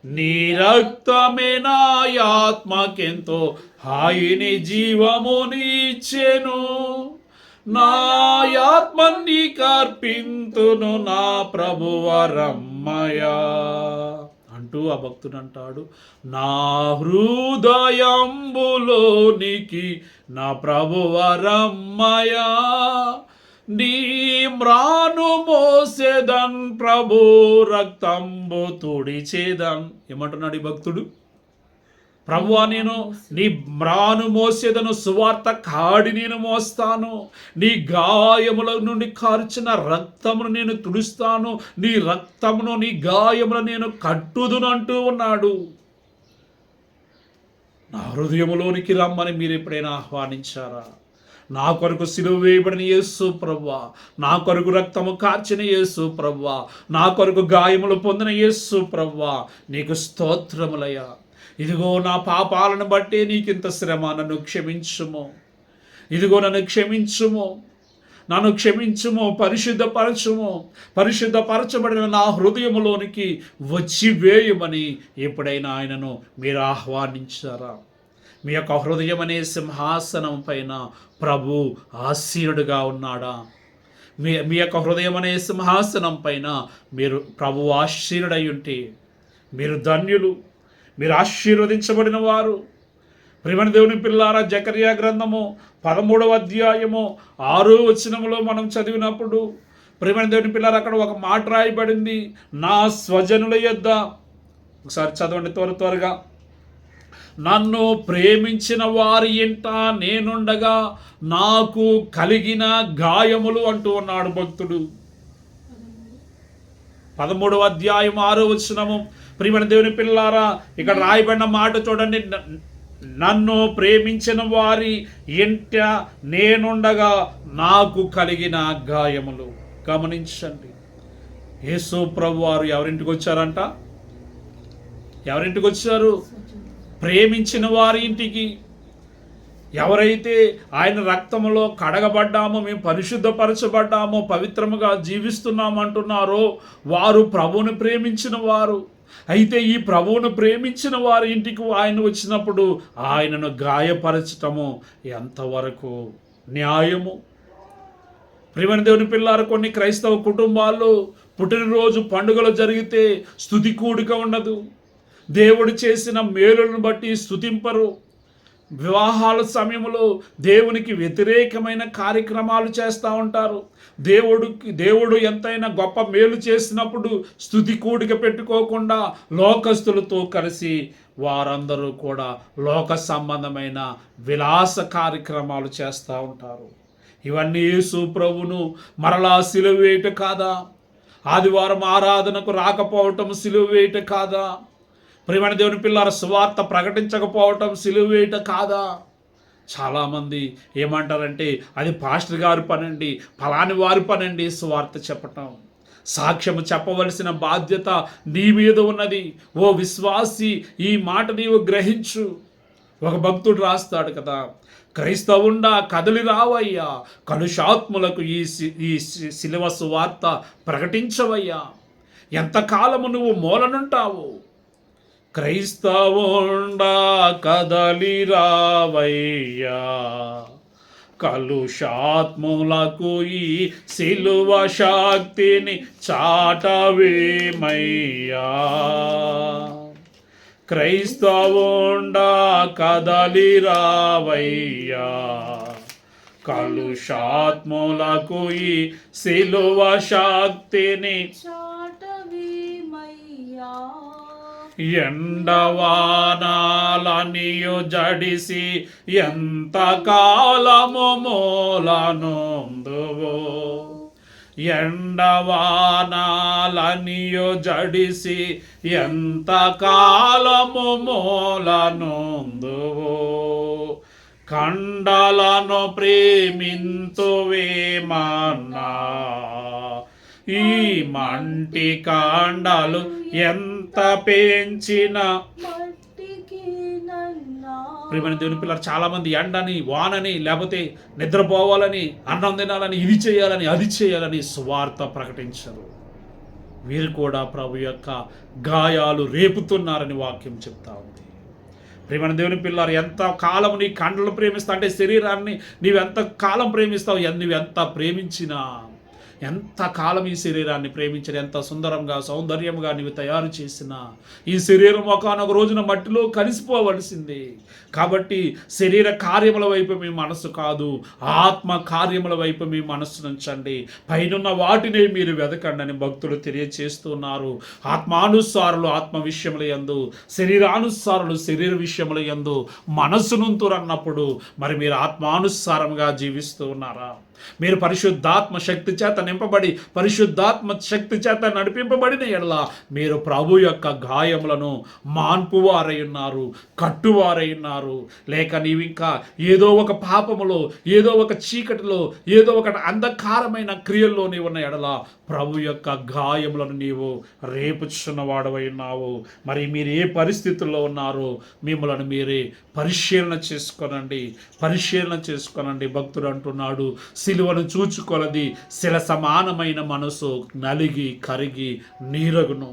నీ రక్తమే నా ఆత్మకెంతో హాయిని జీవమునిచ్చెను. నా ఆత్మని కర్పింతును నా ప్రభువ రమ్మయా అంటూ ఆ భక్తుడు అంటాడు, నా హృదయంబులోనికి నా ప్రభువ రమ్మయా. నీ మ్రాను మోసేదన్ ప్రభు రక్తంబు తుడిచేదన్. ఏమంటున్నాడు ఈ భక్తుడు? ప్రభువా, నేను నీ మ్రాను మోసేదను, సువార్త కాడి నేను మోస్తాను, నీ గాయముల నుండి కార్చిన రక్తమును నేను తుడుస్తాను, నీ రక్తమును నీ గాయములను నేను కట్టుదును అంటూ ఉన్నాడు. నా హృదయములోనికి రమ్మని మీరు ఎప్పుడైనా ఆహ్వానించారా? నా కొరకు సిలువ వేయబడిన యేసు ప్రభువా, నా కొరకు రక్తము కార్చిన యేసు ప్రభువా, నా కొరకు గాయములు పొందిన యేసు ప్రభువా, నీకు స్తోత్రములయ్యా. ఇదిగో నా పాపాలను బట్టి నీకింత శ్రమ, నన్ను క్షమించుము. ఇదిగో నన్ను క్షమించుము, నన్ను క్షమించుము, పరిశుద్ధపరచుము. పరిశుద్ధపరచబడిన నా హృదయములోనికి వచ్చి వేయమని ఎప్పుడైనా ఆయనను మీరు ఆహ్వానించారా? మీ యొక్క హృదయం అనే సింహాసనం పైన ప్రభు ఆసీనుడుగా ఉన్నాడా? మీ యొక్క హృదయం అనే సింహాసనం పైన మీరు ప్రభు ఆశీనుడై ఉంటే మీరు ధన్యులు, మీరు ఆశీర్వదించబడిన వారు. ప్రియమైన దేవుని పిల్లారా, జకర్యా గ్రంథము 13వ అధ్యాయము 6వ వచనములో మనం చదివినప్పుడు, ప్రియమైన దేవుని పిల్లారా, అక్కడ ఒక మాట రాయబడింది, నా స్వజనుల యొద్ద. ఒకసారి చదవండి త్వరగా. నన్ను ప్రేమించిన వారి ఇంట నేనుండగా నాకు కలిగిన గాయములు అంటూ ఉన్నాడు భక్తుడు. 13వ అధ్యాయం 6వ వచనము. ప్రియమైన దేవుని పిల్లారా, ఇక్కడ రాయబడిన మాట చూడండి, నన్ను ప్రేమించిన వారి ఇంట నేనుండగా నాకు కలిగిన గాయములు. గమనించండి, యేసు ప్రభు వారు ఎవరింటికి వచ్చారంట? ఎవరింటికి వచ్చారు? ప్రేమించిన వారి ఇంటికి. ఎవరైతే ఆయన రక్తములో కడగబడ్డామో, మేము పరిశుద్ధపరచబడ్డామో, పవిత్రముగా జీవిస్తున్నామంటున్నారో వారు ప్రభువును ప్రేమించిన వారు. అయితే ఈ ప్రభువును ప్రేమించిన వారి ఇంటికి ఆయన వచ్చినప్పుడు ఆయనను గాయపరచటము ఎంతవరకు న్యాయము? ప్రియమైన దేవుని పిల్లారు, కొన్ని క్రైస్తవ కుటుంబాల్లో పుట్టినరోజు పండుగలు జరిగితే స్తుతి కూడిక ఉండదు. దేవుడు చేసిన మేలులను బట్టి స్తుతింపరు. వివాహాల సమయంలో దేవునికి వ్యతిరేకమైన కార్యక్రమాలు చేస్తూ ఉంటారు. దేవుడు ఎంతైనా గొప్ప మేలు చేసినప్పుడు స్తుతి కూడిక పెట్టుకోకుండా లోకస్తులతో కలిసి వారందరూ కూడా లోక సంబంధమైన విలాస కార్యక్రమాలు చేస్తూ ఉంటారు. ఇవన్నీ యేసు ప్రభువును మరలా సిలువ వేయట కాదా? ఆదివారం ఆరాధనకు రాకపోవటం సిలువ వేయట కాదా? ప్రియమైన దేవుని పిల్లార, సువార్త ప్రకటించకపోవటం సిలువ వేయట కాదా? చాలామంది ఏమంటారంటే, అది పాస్టర్ గారి పనండి, ఫలాని వారి పనండి సువార్త చెప్పటం. సాక్ష్యము చెప్పవలసిన బాధ్యత నీ మీద ఉన్నది. ఓ విశ్వాసి, ఈ మాట నీవు గ్రహించు. ఒక భక్తుడు రాస్తాడు కదా, క్రైస్తవుండా కదలి రావయ్యా, కలుషాత్ములకు ఈ సిలువ సువార్త ప్రకటించవయ్యా. ఎంతకాలము నువ్వు మూలనుంటావు? క్రైస్తవుండా కదలి రావయ్యా, కలుషాత్ములకు ఈ సిలువ శక్తిని చాటవేమయ్యా. క్రైస్తవుండా కదలి రావయ్యా, కలుషాత్ములకు ఈ సిలువ శక్తిని చాటవేమయ్యా. ఎండవానాలనియు జడిసి ఎంత కాలము మూలనొందువో. ఎండవానాలనియు జడిసి ఎంత కాలము మూలనొందువో. కండలను ప్రేమింతువేమన్నా, ఈ మంటి కాండాలు ఎంత పెంచిన ప్రియమైన దేవుని పిల్లలు, చాలా మంది ఎండని, వానని, లేకపోతే నిద్రపోవాలని, అన్నం తినాలని, ఇది చేయాలని, అది చేయాలని సువార్త ప్రకటించరు. వీరు కూడా ప్రభు యొక్క గాయాలు రేపుతున్నారని వాక్యం చెప్తా ఉంది. ప్రియమైన దేవుని పిల్లలు, ఎంత కాలం నీ కండలు ప్రేమిస్తావు అంటే శరీరాన్ని నీవెంత కాలం ప్రేమిస్తావు, నువ్వెంత ప్రేమించినా ఎంతకాలం ఈ శరీరాన్ని ప్రేమించిన, ఎంత సుందరంగా సౌందర్యంగా నీవు తయారు చేసినా ఈ శరీరం ఒకనొక రోజున మట్టిలో కలిసిపోవలసిందే. కాబట్టి శరీర కార్యముల వైపు మీ మనసు కాదు, ఆత్మ కార్యముల వైపు మీ మనస్సు నుంచండి. పైనున్న వాటినే మీరు వెదకండి అని భక్తులు తెలియచేస్తున్నారు. ఆత్మానుసారులు ఆత్మ విషయముల యందు, శరీరానుసారులు శరీర విషయముల యందు మనస్సునుంతురన్నప్పుడు మరి మీరు ఆత్మానుసారంగా జీవిస్తూ ఉన్నారా? మీరు పరిశుద్ధాత్మ శక్తి చేత నింపబడి పరిశుద్ధాత్మ శక్తి చేత నడిపింపబడిన ఎడల మీరు ప్రభు యొక్క గాయములను మాన్పువారై ఉన్నారు, కట్టువారై ఉన్నారు. లేక నీవు ఇంకా ఏదో ఒక పాపములో, ఏదో ఒక చీకటిలో, ఏదో ఒక అంధకారమైన క్రియల్లో నీవు ఉన్న ఎడల ప్రభు యొక్క గాయములను నీవు రేపుచున్న వాడవై ఉన్నావు. మరి మీరు ఏ పరిస్థితుల్లో ఉన్నారో మిమ్మల్ని మీరే పరిశీలన చేసుకోనండి. భక్తుడు అంటున్నాడు, సిలువను చూచుకొలది శిల సమానమైన మనసు నలిగి కరిగి నీరగును.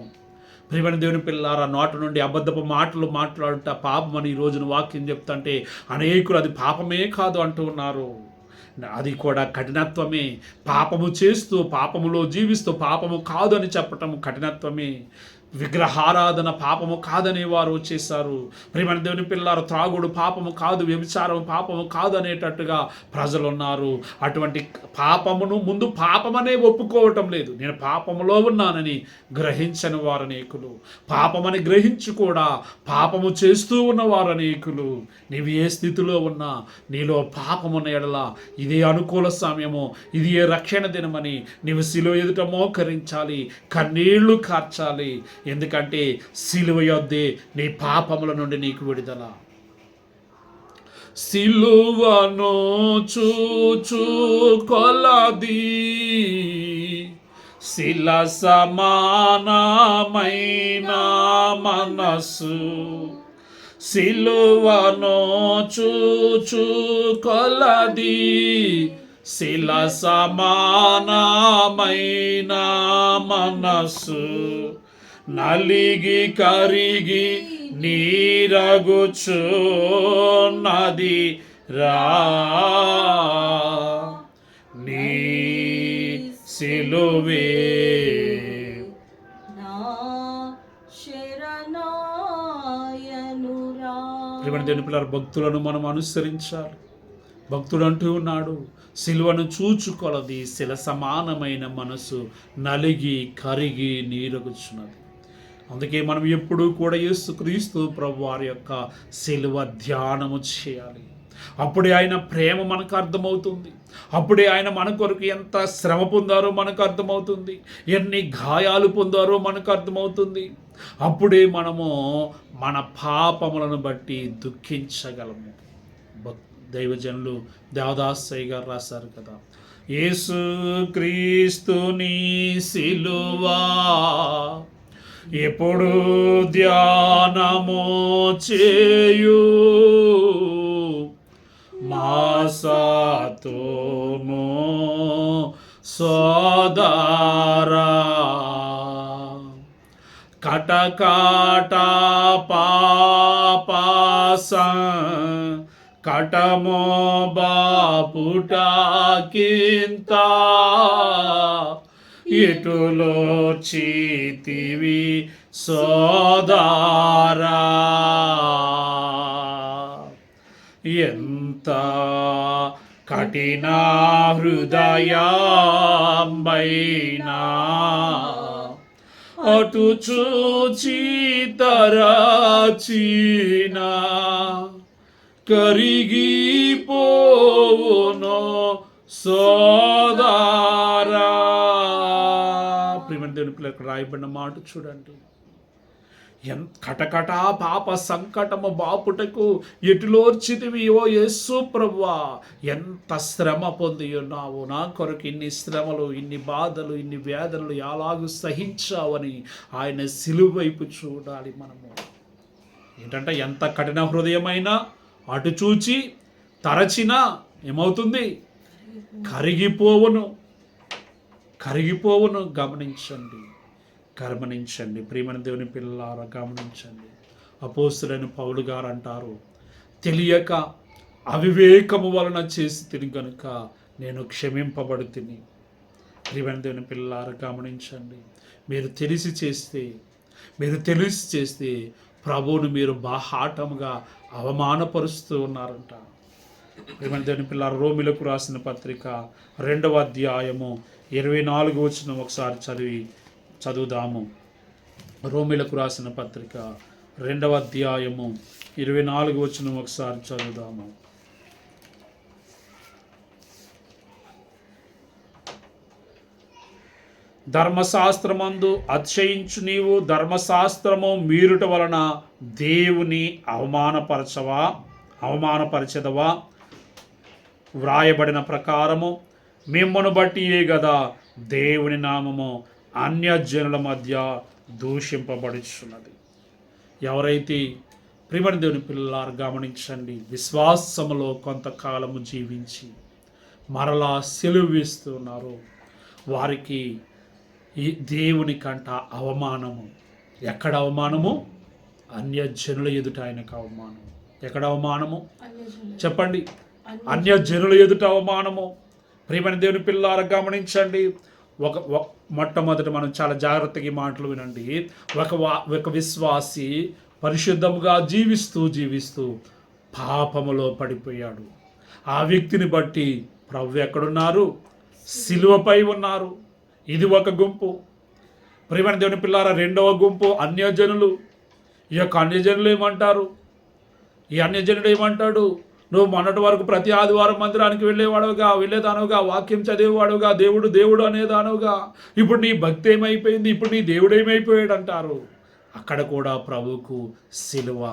ప్రియమైన దేవుని పిల్లారా, నోట నుండి అబద్ధపు మాటలు మాట్లాడుట పాపం అని ఈ రోజున వాక్యం చెప్తుంటే అనేకులు అది పాపమే కాదు అంటూ ఉన్నారు. అది కూడా కఠినత్వమే. పాపము చేస్తూ పాపములో జీవిస్తూ పాపము కాదు అని చెప్పటం కఠినత్వమే. విగ్రహారాధన పాపము కాదనే వారు వచ్చేసారు. ప్రియమైన దేవుని పిల్లారు, త్రాగుడు పాపము కాదు, వ్యభిచారం పాపము కాదు అనేటట్టుగా ప్రజలు ఉన్నారు. అటువంటి పాపమును ముందు పాపమనే ఒప్పుకోవటం లేదు. నేను పాపములో ఉన్నానని గ్రహించని వారు అనేకులు, పాపమని గ్రహించి కూడా పాపము చేస్తూ ఉన్నవారు అనేకులు. నీవు ఏ స్థితిలో ఉన్నా నీలో పాపమున్న ఎడల ఇదే అనుకూల సమయము, ఇది ఏ రక్షణ దినమని నీవు శిలువ ఎదుట మోకరించాలి, కన్నీళ్లు కార్చాలి. ఎందుకంటే సిలువ యొద్దే నీ పాపముల నుండి నీకు విడుదల. సిలువను చూచు కొలది శిల సమానమైన మనసు, సిలువను చూచు కొలది శిల సమానమైన మనసు నలిగి కరిగి నీరగుచున్నది రా. నీ సిలువే నా శరణాయనురా. ప్రియమైన దేవుని పిల్లల, భక్తులను మనం అనుసరించాలి. భక్తుడు అంటూ ఉన్నాడు, సిలువను చూచుకొలది శిల సమానమైన మనసు నలిగి కరిగి నీరగుచున్నది. అందుకే మనం ఎప్పుడూ కూడా యేసుక్రీస్తు ప్రభు వారి యొక్క సిలువ ధ్యానము చేయాలి. అప్పుడే ఆయన ప్రేమ మనకు అర్థమవుతుంది. అప్పుడే ఆయన మన కొరకు ఎంత శ్రమ పొందారో మనకు అర్థమవుతుంది, ఎన్ని గాయాలు పొందారో మనకు అర్థమవుతుంది. అప్పుడే మనము మన పాపములను బట్టి దుఃఖించగలము. దైవజనులు దేవదాసయ్య గారు రాశారు కదా, యేసుక్రీస్తుని సిలువా ఎప్పుడు ధ్యానము చేయు మాసాతోమో సోదరా, కటకాట పాపాస కటమో బాపుటాకింత ఇటులో చీతివి సోదరా. ఎంత కఠిన హృదయంబైనా అటు చూచి తరచినా కరిగిపోవును సోదరా. ప్రియమైన దేవుని పిల్లలకు రాయబడిన మాట చూడండి, కటకట పాప సంకటము బాపుటకు ఎటులోర్చితివి ఓ యేసు ప్రభువా. ఎంత శ్రమ పొంది ఉన్నావు నా కొరకు, ఇన్ని శ్రమలు, ఇన్ని బాధలు, ఇన్ని వేదనలు ఎలాగూ సహించావని ఆయన సిలువ వైపు చూడాలి మనము. ఏంటంటే ఎంత కఠిన హృదయమైనా అటు చూచి తరచినా ఏమవుతుంది? కరిగిపోవును. గమనించండి ప్రియమైన దేవుని పిల్లలారా, గమనించండి. అపోస్తలుడైన పౌలు గారు అంటారు, తెలియక అవివేకము వలన చేసి తిని గనుక నేను క్షమింపబడి తిని. ప్రియమైన దేవుని పిల్లలారా గమనించండి, మీరు తెలిసి చేస్తే ప్రభువును మీరు బాహాటముగా అవమానపరుస్తూ ఉన్నారంట. ప్రియమైన దేవుని పిల్లలారా, రోమిలకు రాసిన పత్రిక 2వ అధ్యాయము 24 వచనం ఒకసారి చదువుదాము. రోమిలకు రాసిన పత్రిక 2వ అధ్యాయము 24 వచనం ఒకసారి చదువుదాము. ధర్మశాస్త్రమందు అతిశయించు నీవు ధర్మశాస్త్రము మీరుట వలన దేవుని అవమానపరచదవా? వ్రాయబడిన ప్రకారము మిమ్మను బట్టియే గదా దేవుని నామము అన్యజనుల మధ్య దూషింపబడుచున్నది. ఎవరైతే ప్రియమైన దేవుని పిల్లలారు గమనించండి, విశ్వాసములో కొంతకాలము జీవించి మరలా సెలువు వేస్తున్నారు, వారికి ఈ దేవుని కంట అవమానము. ఎక్కడ అవమానము? అన్యజనుల ఎదుట ఆయనకు అవమానం. ఎక్కడ అవమానము చెప్పండి? అన్యజనుల ఎదుట అవమానము. ప్రియమైన దేవుని పిల్లలారా గమనించండి, మొట్టమొదట మనం చాలా జాగ్రత్తగా ఈ మాటలు వినండి. ఒక విశ్వాసి పరిశుద్ధముగా జీవిస్తూ పాపములో పడిపోయాడు. ఆ వ్యక్తిని బట్టి ప్రభు ఎక్కడున్నారు? సిలువపై ఉన్నారు. ఇది ఒక గుంపు. ప్రియమైన దేవుని పిల్లారా, రెండవ గుంపు అన్యజనులు. ఈ యొక్క అన్యజనులు ఏమంటారు? ఈ అన్యజనుడు ఏమంటాడు? నువ్వు మొన్నటి వరకు ప్రతి ఆదివారం మందిరానికి వెళ్ళేదానవుగా, వాక్యం చదివేవాడుగా, దేవుడు అనేదానవుగా, ఇప్పుడు నీ భక్తి ఏమైపోయింది, ఇప్పుడు నీ దేవుడు ఏమైపోయాడు అంటారు. అక్కడ కూడా ప్రభువుకు సిలువ.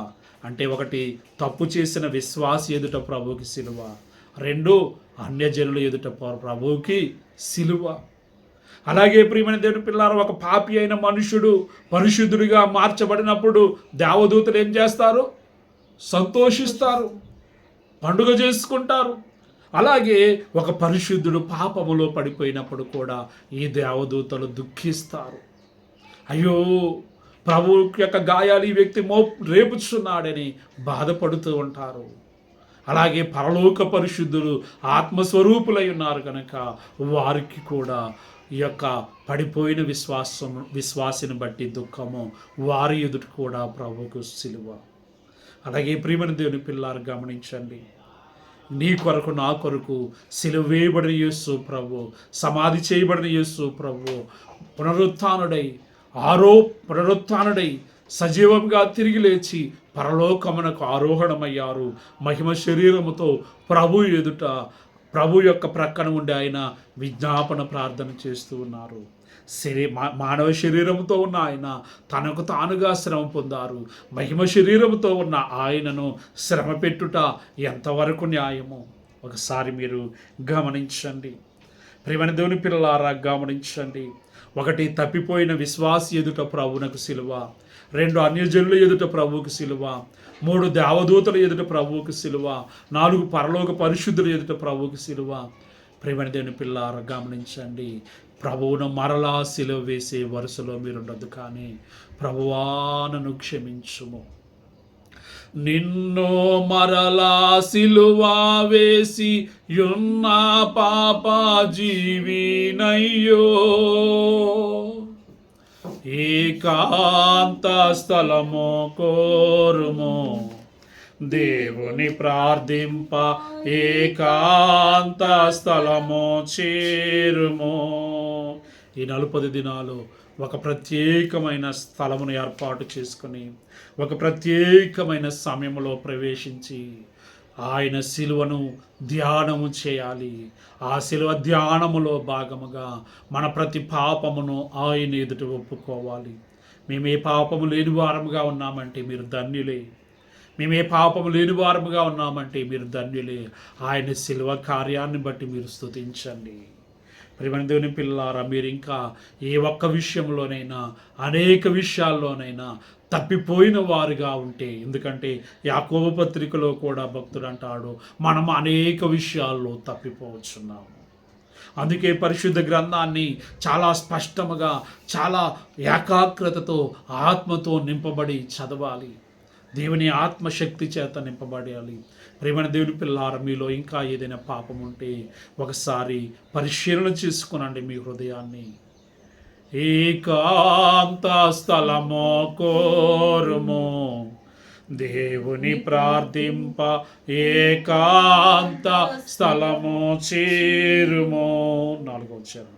అంటే ఒకటి, తప్పు చేసిన విశ్వాసి ఎదుట ప్రభువుకి సిలువ. 2, అన్యజనుల ఎదుట ప్రభువుకి సిలువ. అలాగే ప్రియమైన దేవుని పిల్లారా, ఒక పాపి అయిన మనుషుడు పరిశుద్ధుడిగా మార్చబడినప్పుడు దేవదూతలు ఏం చేస్తారు? సంతోషిస్తారు, పండుగ చేసుకుంటారు. అలాగే ఒక పరిశుద్ధుడు పాపములో పడిపోయినప్పుడు కూడా ఈ దేవదూతలు దుఃఖిస్తారు. అయ్యో, ప్రభు యొక్క గాయాలు ఈ వ్యక్తి రేపుచున్నాడని బాధపడుతూ ఉంటారు. అలాగే పరలోక పరిశుద్ధులు ఆత్మస్వరూపులై ఉన్నారు కనుక వారికి కూడా ఈ యొక్క పడిపోయిన విశ్వాసిని బట్టి దుఃఖము, వారి ఎదుట కూడా ప్రభువుకు సిలువ. అలాగే ప్రియమైన దేవుని పిల్లారు గమనించండి, నీ కొరకు నా కొరకు సిలువ వేయబడిన యేసు ప్రభు, సమాధి చేయబడిన యేసు ప్రభు పునరుత్థానుడై సజీవంగా తిరిగి లేచి పరలోకమునకు ఆరోహణమయ్యారు. మహిమ శరీరముతో ప్రభు యొక్క ప్రక్కన ఉండి ఆయన విజ్ఞాపన ప్రార్థన చేస్తూ ఉన్నారు. మానవ శరీరంతో ఉన్న ఆయన తనకు తానుగా శ్రమ పొందారు. మహిమ శరీరంతో ఉన్న ఆయనను శ్రమ పెట్టుట ఎంతవరకు న్యాయమో ఒకసారి మీరు గమనించండి. ప్రియమైన దేవుని పిల్లలారా గమనించండి. 1, తప్పిపోయిన విశ్వాసి ఎదుట ప్రభువునకు సిలువ. 2, అన్యజనుల ఎదుట ప్రభువుకు సిలువ. 3, దేవదూతల ఎదుట ప్రభువుకు సిలువ. 4, పరలోక పరిశుద్ధుల ఎదుట ప్రభువుకు సిలువ. ప్రియమైన దేవుని పిల్లారా గమనించండి, ప్రభువును మరలా సిలువ వేసే వరుసలో మీరుండదు, కానీ ప్రభువా నన్ను క్షమించుము, నిన్ను మరలా సిలువ వేసి యున్న పాప జీవినయ్యో, ఏకాంత స్థలము కోరుము, దేవుని ప్రార్థింప ఏకాంత స్థలము చేరుము. ఈ 40 దినాలు ఒక ప్రత్యేకమైన స్థలమును ఏర్పాటు చేసుకుని ఒక ప్రత్యేకమైన సమయంలో ప్రవేశించి ఆయన సిలువను ధ్యానము చేయాలి. ఆ సిలువ ధ్యానములో భాగముగా మన ప్రతి పాపమును ఆయన ఎదుట ఒప్పుకోవాలి. మేము ఏ పాపము లేని వారముగా ఉన్నామంటే మీరు ధన్యులే. మీరు ధన్యులే. ఆయన సిలువ కార్యాన్ని బట్టి మీరు స్తుతించండి. ప్రియమైన దేవుని పిల్లారా, మీరు ఇంకా ఏ ఒక్క విషయంలోనైనా అనేక విషయాల్లోనైనా తప్పిపోయిన వారుగా ఉంటే, ఎందుకంటే యాకోబు పత్రికలో కూడా భక్తుడు అంటాడు, మనం అనేక విషయాల్లో తప్పిపోవచ్చున్నాము. అందుకే పరిశుద్ధ గ్రంథాన్ని చాలా స్పష్టముగా, చాలా ఏకాగ్రతతో, ఆత్మతో నింపబడి చదవాలి. దేవుని ఆత్మశక్తి చేత నింపబడాలి. ప్రేమైన దేవుని పిల్లారా, మీలో ఇంకా ఏదైనా పాపం ఉంటే ఒకసారి పరిశీలన చేసుకునండి మీ హృదయాన్ని. ఏకాంత స్థలము కోరుము, దేవుని ప్రార్థింప ఏకాంత స్థలము చేరుము. 4వ చరణం.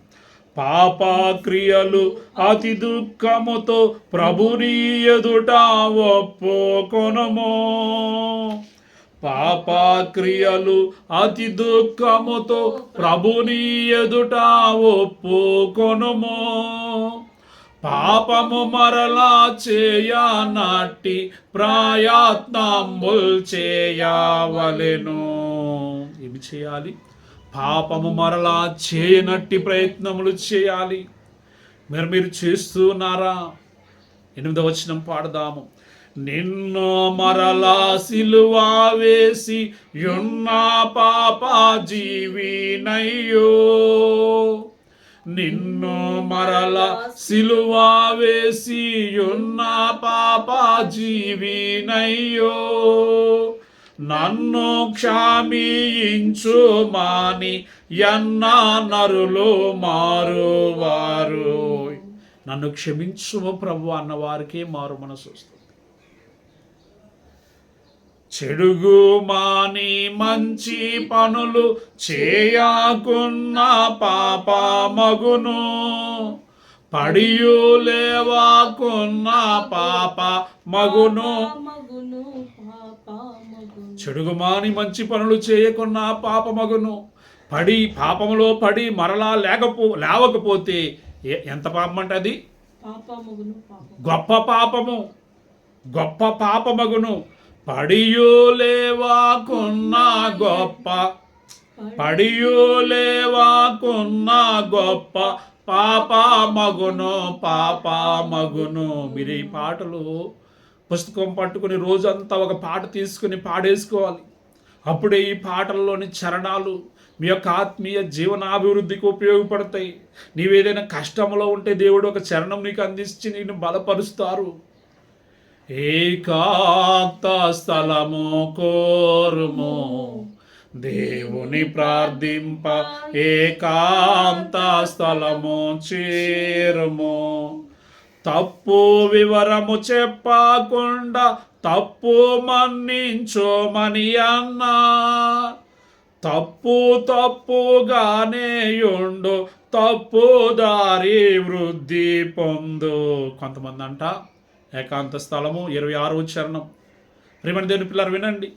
పాప క్రియలు అతి దుఃఖముతో ప్రభుని ఎదుట ఒప్పుకొనుము. పాప క్రియలు అతి దుఃఖముతో ప్రభుని ఎదుట ఒప్పుకొనుము. పాపము మరలా చేయనట్టి ప్రయత్నముల్ చేయవలెను. ఏమి చేయాలి? పాపము మరలా చేయనట్టి ప్రయత్నములు చేయాలి. మీరు చేస్తున్నారా? 8వ వచనం పాడదాము. నిన్ను మరలా సిలువ వేసి యున్న పాప జీవినయ్యో, నిన్ను మరలా సిలువ వేసి యున్న పాప జీవినయ్యో, నన్ను క్షమించుమని ఎన్న నరులు మారువారు. నన్ను క్షమించుము ప్రభు అన్న వారికే మారు మనసు వస్తుంది. చెడుగు మాని మంచి పనులు చేయకున్న పాప మగును, పడియు లేవాకున్న పాప మగును. చెడుగు మాని మంచి పనులు చేయకున్న పాప మగును, పాపములో పడి మరలా లేవకపోతే ఎంత పాపం అంటే అది గొప్ప పాపము. గొప్ప పాపమగును. పడియు లేవాకున్న గొప్ప పాప మగును. మీరు ఈ పాటలు పుస్తకం పట్టుకుని రోజంతా ఒక పాట తీసుకుని పాడేసుకోవాలి. అప్పుడే ఈ పాటల్లోని చరణాలు మీ యొక్క ఆత్మీయ జీవనాభివృద్ధికి ఉపయోగపడతాయి. నీవేదైనా కష్టంలో ఉంటే దేవుడు ఒక చరణం నీకు అందించి నేను బలపరుస్తారు. ఏకాంత స్థలము కోరుము, దేవుని ప్రార్థింప ఏకాంత స్థలము చేరుము. తప్పు వివరము చెప్పకుండా తప్పు మన్నించోమని అన్నా, తప్పుగానే ఉండు, తప్పు దారి వృద్ధి పొందు. కొంతమంది అంట ఏకాంత స్థలము 26వ చరణం. ప్రియమైన దేవుని పిల్లలు వినండి,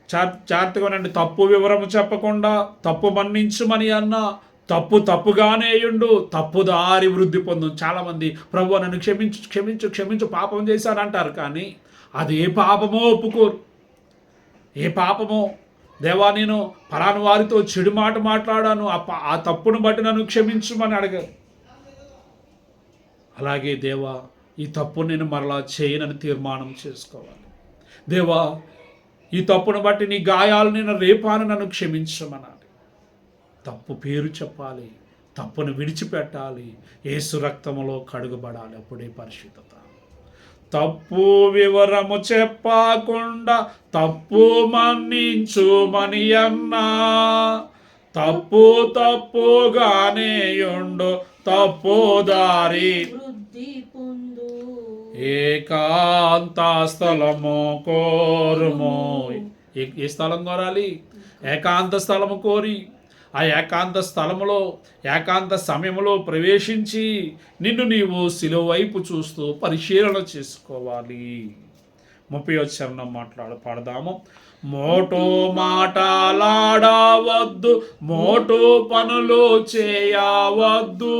జాగ్రత్తగా వినండి. తప్పు వివరము చెప్పకుండా తప్పు మన్నించుమని అన్నా, తప్పుగానే ఉండు, తప్పు దారి వృద్ధి పొందు. చాలామంది ప్రభు నన్ను క్షమించు పాపం చేశానంటారు, కానీ అది ఏ పాపమో ఒప్పుకోరు. ఏ పాపమో, దేవా నేను ఫలాని వారితో చెడు మాట మాట్లాడాను, ఆ తప్పును బట్టి నన్ను క్షమించుమని అడగారు. అలాగే దేవా ఈ తప్పు నేను మరలా చేయనని తీర్మానం చేసుకోవాలి. దేవా ఈ తప్పును బట్టి నీ గాయాలు నేను రేపాను, నన్ను క్షమించమనాలి. తప్పు పేరు చెప్పాలి, తప్పును విడిచిపెట్టాలి, యేసు రక్తములో కడుగబడాలి. అప్పుడే పరిశుద్ధత. తప్పు వివరము చెప్పకుండా తప్పు మన్నించుమని అన్నా, తప్పుగానే ఉండు, తప్పు దారి ఏకాంత స్థలము కోరుము. ఏ స్థలం కోరాలి? ఏకాంత స్థలము కోరి ఆ ఏకాంత స్థలములో ఏకాంత సమయంలో ప్రవేశించి నిన్ను నీవు సిలువ వైపు చూస్తూ పరిశీలన చేసుకోవాలి. 30వ చరణం పాడదాము. మోటో మాటలాడవద్దు, మోటో పనులు చేయవద్దు,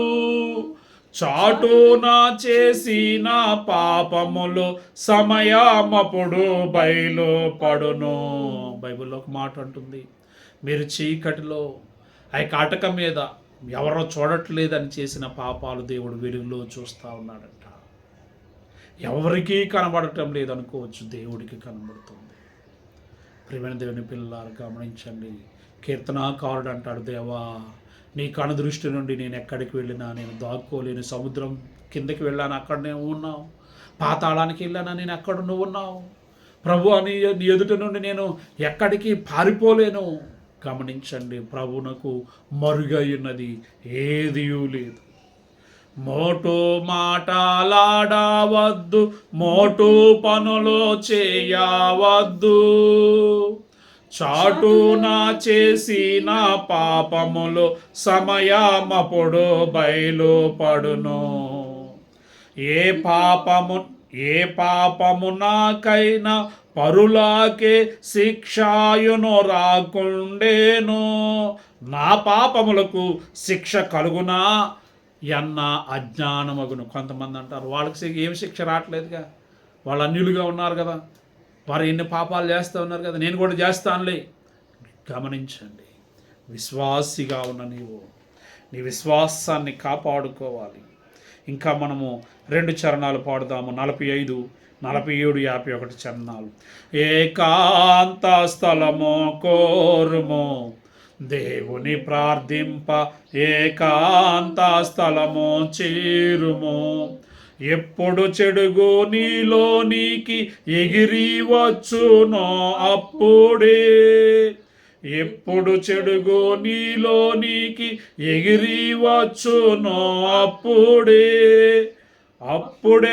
చాటున చేసిన పాపములు సమయమప్పుడు బయలుపడును. బైబిల్లో ఒక మాట అంటుంది, మీరు చీకటిలో ఆ కాటక మీద ఎవరో చూడట్లేదని చేసిన పాపాలు దేవుడు వెలుగులో చూస్తూ ఉన్నాడంట. ఎవరికీ కనబడటం లేదనుకోవచ్చు, దేవుడికి కనబడుతుంది. ప్రియమైన దేవుని పిల్లలు గమనించండి. కీర్తనాకారుడు అంటాడు, దేవా నీ కనుదృష్టి నుండి నేను ఎక్కడికి వెళ్ళినా నేను దాక్కోలేను. సముద్రం కిందకి వెళ్ళాను, అక్కడనే ఉన్నావు. పాతాళానికి వెళ్ళానా, నేను ఎక్కడ నువ్వు ఉన్నావు ప్రభు అని నీ ఎదుట నుండి నేను ఎక్కడికి పారిపోలేను. గమనించండి, ప్రభువునకు మరుగై ఉన్నది ఏదియూ లేదు. మోటు మాటలాడవద్దు, మోటు పనులు చేయవద్దు, చాటున చేసిన పాపములు సమయమప్పుడు బయలుపడును. ఏ పాపము నాకైనా పరులాకే శిక్షాయును రాకుండేను, నా పాపములకు శిక్ష కలుగునా ఎన్న అజ్ఞానమగును. కొంతమంది అంటారు వాళ్ళకి ఏమి శిక్ష రావట్లేదుగా, వాళ్ళు అన్యులుగా ఉన్నారు కదా, వారు ఎన్ని పాపాలు చేస్తూ ఉన్నారు కదా, నేను కూడా చేస్తానులే. గమనించండి, విశ్వాసిగా ఉన్న నీవు నీ విశ్వాసాన్ని కాపాడుకోవాలి. ఇంకా మనము 2 చరణాలు పాడుదాము, 45, 47, 51 చరణాలు. ఏకాంత స్థలము కోరుము, దేవుని ప్రార్థింప ఏకాంత స్థలము చేరుము, ఎప్పుడు చెడుగు నీలోనికి ఎగిరి వచ్చునో అప్పుడే, ఎప్పుడు చెడుగు నీలోనికి ఎగిరి వచ్చునో అప్పుడే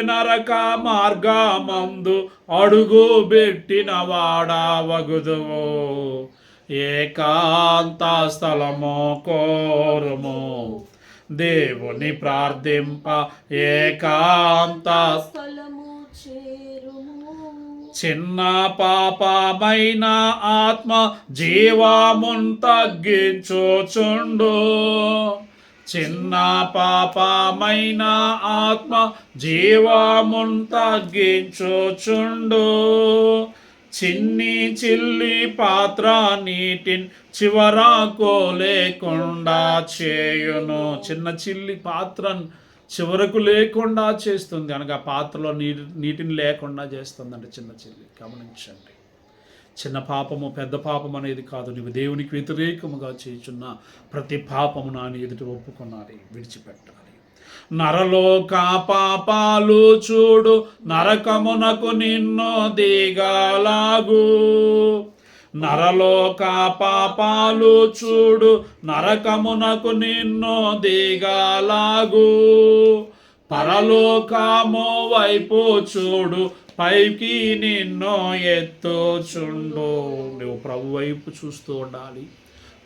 నరక మార్గమందు అడుగు పెట్టిన వాడవగుదువు. ఏకాంత స్థలము కోరుము, దేవుని ప్రార్థింప ఏకాంత స్థలము చేరుము, చిన్న పాపమైన ఆత్మ జీవమున్ తగ్గించుచుండు, చిన్న పాపమైన ఆత్మ జీవమున్ తగ్గించుచుండు, చిన్ని చిల్లి పాత్ర నీటిని చివరకు లేకుండా చేయును. చిన్న చిల్లి పాత్రను చివరకు లేకుండా చేస్తుంది, అనగా పాత్రలో నీటిని లేకుండా చేస్తుంది అంటే చిన్న చిల్లి. గమనించండి, చిన్న పాపము పెద్ద పాపం అనేది కాదు, నీవు దేవునికి వ్యతిరేకముగా చేయుచున్న ప్రతి పాపము నా ఎదుట ఒప్పుకొనాలి, విడిచిపెట్టాలి. నరలోక పాపాలు చూడు, నరకమునకు నిన్ను దిగలాగు, నరలోక పాపాలు చూడు, నరకమునకు నిన్ను దిగలాగు, పరలోకము వైపు చూడు, పైకి నిన్ను ఎత్తుచుండు. నువ్వు ప్రభు వైపు చూస్తూ ఉండాలి,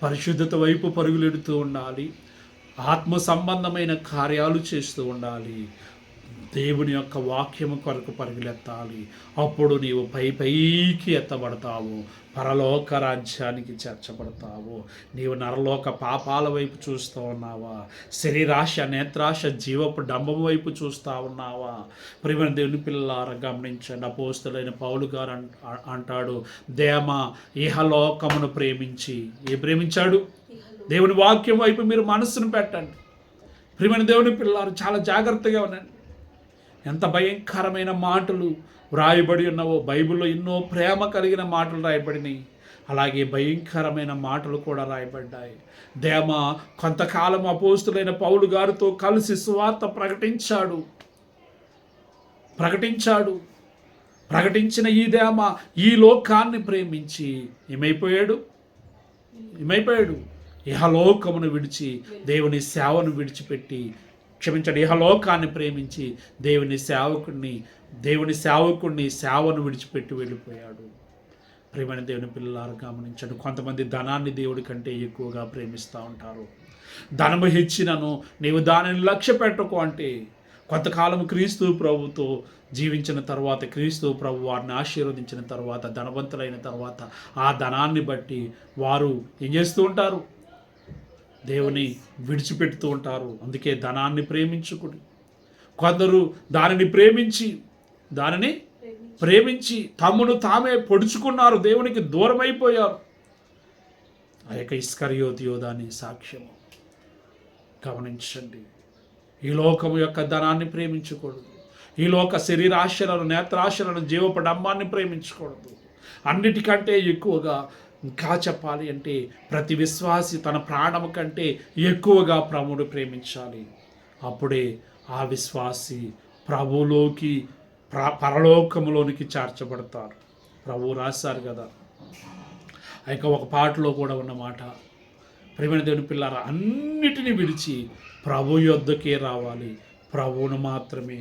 పరిశుద్ధత వైపు పరుగులెడుతూ ఉండాలి, ఆత్మ సంబంధమైన కార్యాలు చేస్తూ ఉండాలి, దేవుని యొక్క వాక్యము కొరకు పరుగులెత్తాలి. అప్పుడు నీవు పైకి ఎత్తబడతావు, పరలోక రాజ్యానికి చేర్చబడతావు. నీవు నరలోక పాపాల వైపు చూస్తూ ఉన్నావా, శరీరాశ నేత్రాశ జీవపు డంబము వైపు చూస్తూ ఉన్నావా? ప్రియమైన దేవుని పిల్లలారా గమనించండి, అపోస్తలుడైన పౌలు గారు అంటాడు, దేమ ఇహలోకమును ప్రేమించి ప్రేమించాడు? దేవుని వాక్యం వైపు మీరు మనస్సును పెట్టండి. ప్రియమైన దేవుని పిల్లలారు చాలా జాగ్రత్తగా ఉండండి. ఎంత భయంకరమైన మాటలు వ్రాయబడి ఉన్నావో, బైబిల్లో ఎన్నో ప్రేమ కలిగిన మాటలు రాయబడినాయి, అలాగే భయంకరమైన మాటలు కూడా రాయబడ్డాయి. దేమ కొంతకాలం అపోస్తులైన పౌలు గారితో కలిసి సువార్త ప్రకటించిన ఈ దేమ ఈ లోకాన్ని ప్రేమించి ఏమైపోయాడు? ఇహలోకమును విడిచి దేవుని సేవను విడిచిపెట్టి, క్షమించండి, ఇహలోకాన్ని ప్రేమించి దేవుని సేవకుడిని సేవను విడిచిపెట్టి వెళ్ళిపోయాడు. ప్రియమైన దేవుని పిల్లలారా గమనించండి, కొంతమంది ధనాన్ని దేవుడి కంటే ఎక్కువగా ప్రేమిస్తూ ఉంటారు. ధనము హెచ్చినను నీవు దానిని లక్ష్య పెట్టకు అంటే, కొంతకాలం క్రీస్తు ప్రభుతో జీవించిన తర్వాత, క్రీస్తు ప్రభు వారిని ఆశీర్వదించిన తర్వాత, ధనవంతులైన తర్వాత ఆ ధనాన్ని బట్టి వారు ఏం చేస్తూ ఉంటారు? దేవుని విడిచిపెడుతూ ఉంటారు. అందుకే ధనాన్ని ప్రేమించుకుని కొందరు దానిని ప్రేమించి తమ్మును తామే పొడుచుకున్నారు, దేవునికి దూరమైపోయారు. ఆ యొక్క ఇస్కరియోతు యోధాని సాక్ష్యము. గమనించండి, ఈ లోకము యొక్క ధనాన్ని ప్రేమించకూడదు, ఈ లోక శరీరాశలను, నేత్రాశలను, జీవపు డంబాన్ని ప్రేమించకూడదు. అన్నిటికంటే ఎక్కువగా ఇంకా చెప్పాలి అంటే ప్రతి విశ్వాసి తన ప్రాణము కంటే ఎక్కువగా ప్రభువును ప్రేమించాలి. అప్పుడే ఆ విశ్వాసి ప్రభువులోకి పరలోకములోనికి చేర్చబడతారు. ప్రభువు రాశారు కదా, ఆ యొక్క ఒక పాటలో కూడా ఉన్నమాట, ప్రియమైన దేవుని పిల్లారా, అన్నిటినీ విడిచి ప్రభు యొద్దకే రావాలి, ప్రభువును మాత్రమే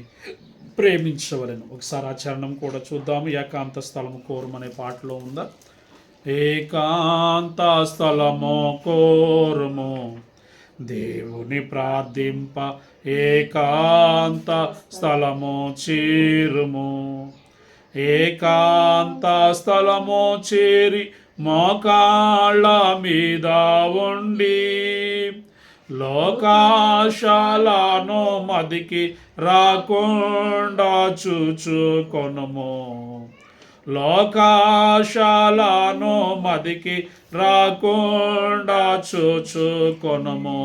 ప్రేమించవలను. ఒకసారి ఆ చరణం కూడా చూద్దాము. ఏకాంత స్థలము కోరుమనే పాటలో ఉందా? ఏకాంత స్థలము కోరుము, దేవుని ప్రార్థింప ఏకాంత స్థలము చేరుము. ఏకాంత స్థలము చేరి మోకాళ్ళ మీద ఉండి లోకాశాలను మదికి రాకుండా చూచుకొనుము. లోకాశాలను మదికి రాకుండా చూచుకొనుము.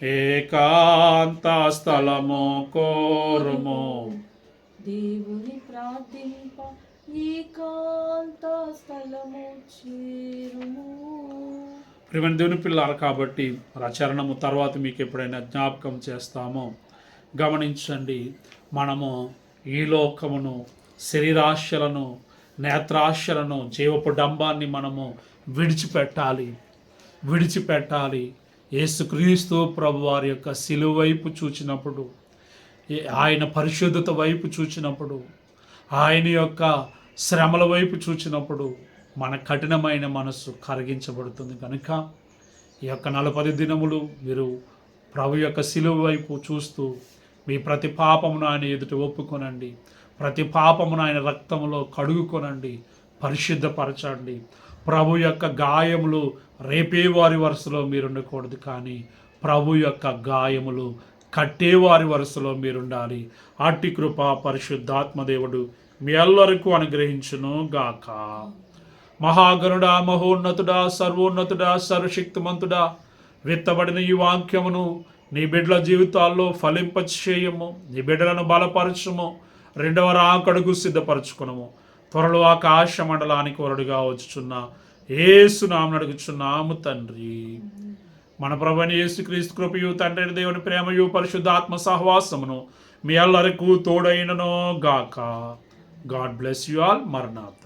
ఏకాంత స్థలము కోరుము, దేవుని ప్రార్థింప ఏకాంత స్థలము చేరుము. ప్రియమైన దేవుని పిల్లారు కాబట్టి రచరణము తర్వాత మీకు ఎప్పుడైనా జ్ఞాపకం చేస్తామో గమనించండి. మనము ఈ లోకమును, శరీరాశలను, నేత్రాశలను, జీవపు డంబాన్ని మనము విడిచిపెట్టాలి. యేసుక్రీస్తు ప్రభు వారి యొక్క శిలువ వైపు చూచినప్పుడు, ఆయన పరిశుద్ధత వైపు చూచినప్పుడు, ఆయన యొక్క శ్రమల వైపు చూచినప్పుడు మన కఠినమైన మనస్సు కరిగించబడుతుంది. కనుక ఈ యొక్క 40 దినములు మీరు ప్రభు యొక్క శిలువ వైపు చూస్తూ మీ ప్రతి పాపమును ఆయన ఎదుట ఒప్పుకొనండి. ప్రతి పాపమును ఆయన రక్తంలో కడుగుకొనండి, పరిశుద్ధపరచండి. ప్రభు యొక్క గాయములు రేపేవారి వరుసలో మీరుండకూడదు, కానీ ప్రభు యొక్క గాయములు కట్టేవారి వరుసలో మీరుండాలి. అట్టి కృప పరిశుద్ధాత్మదేవుడు మీ అందరికీ అనుగ్రహించును గాక. మహాగణుడా, మహోన్నతుడా, సర్వోన్నతుడా, సర్వశక్తిమంతుడా, విత్తబడిన ఈ వాక్యమును నీ బిడ్డల జీవితాల్లో ఫలింపచేయము. నీ బిడ్డలను బలపరచుము. 2వ రాకడకు సిద్ధపరచుకునము. త్వరలో ఆకాశ మండలానికి వరుడుగా వచ్చుచున్న యేసు నామమున అడుగుచున్నాము తండ్రి. మన ప్రభువైన యేసుక్రీస్తు కృపయు, తండ్రి దేవుని ప్రేమయు, పరిశుద్ధాత్మ సహవాసమును మీ అందరికీ తోడైనను గాక. God bless you all. మరణాత.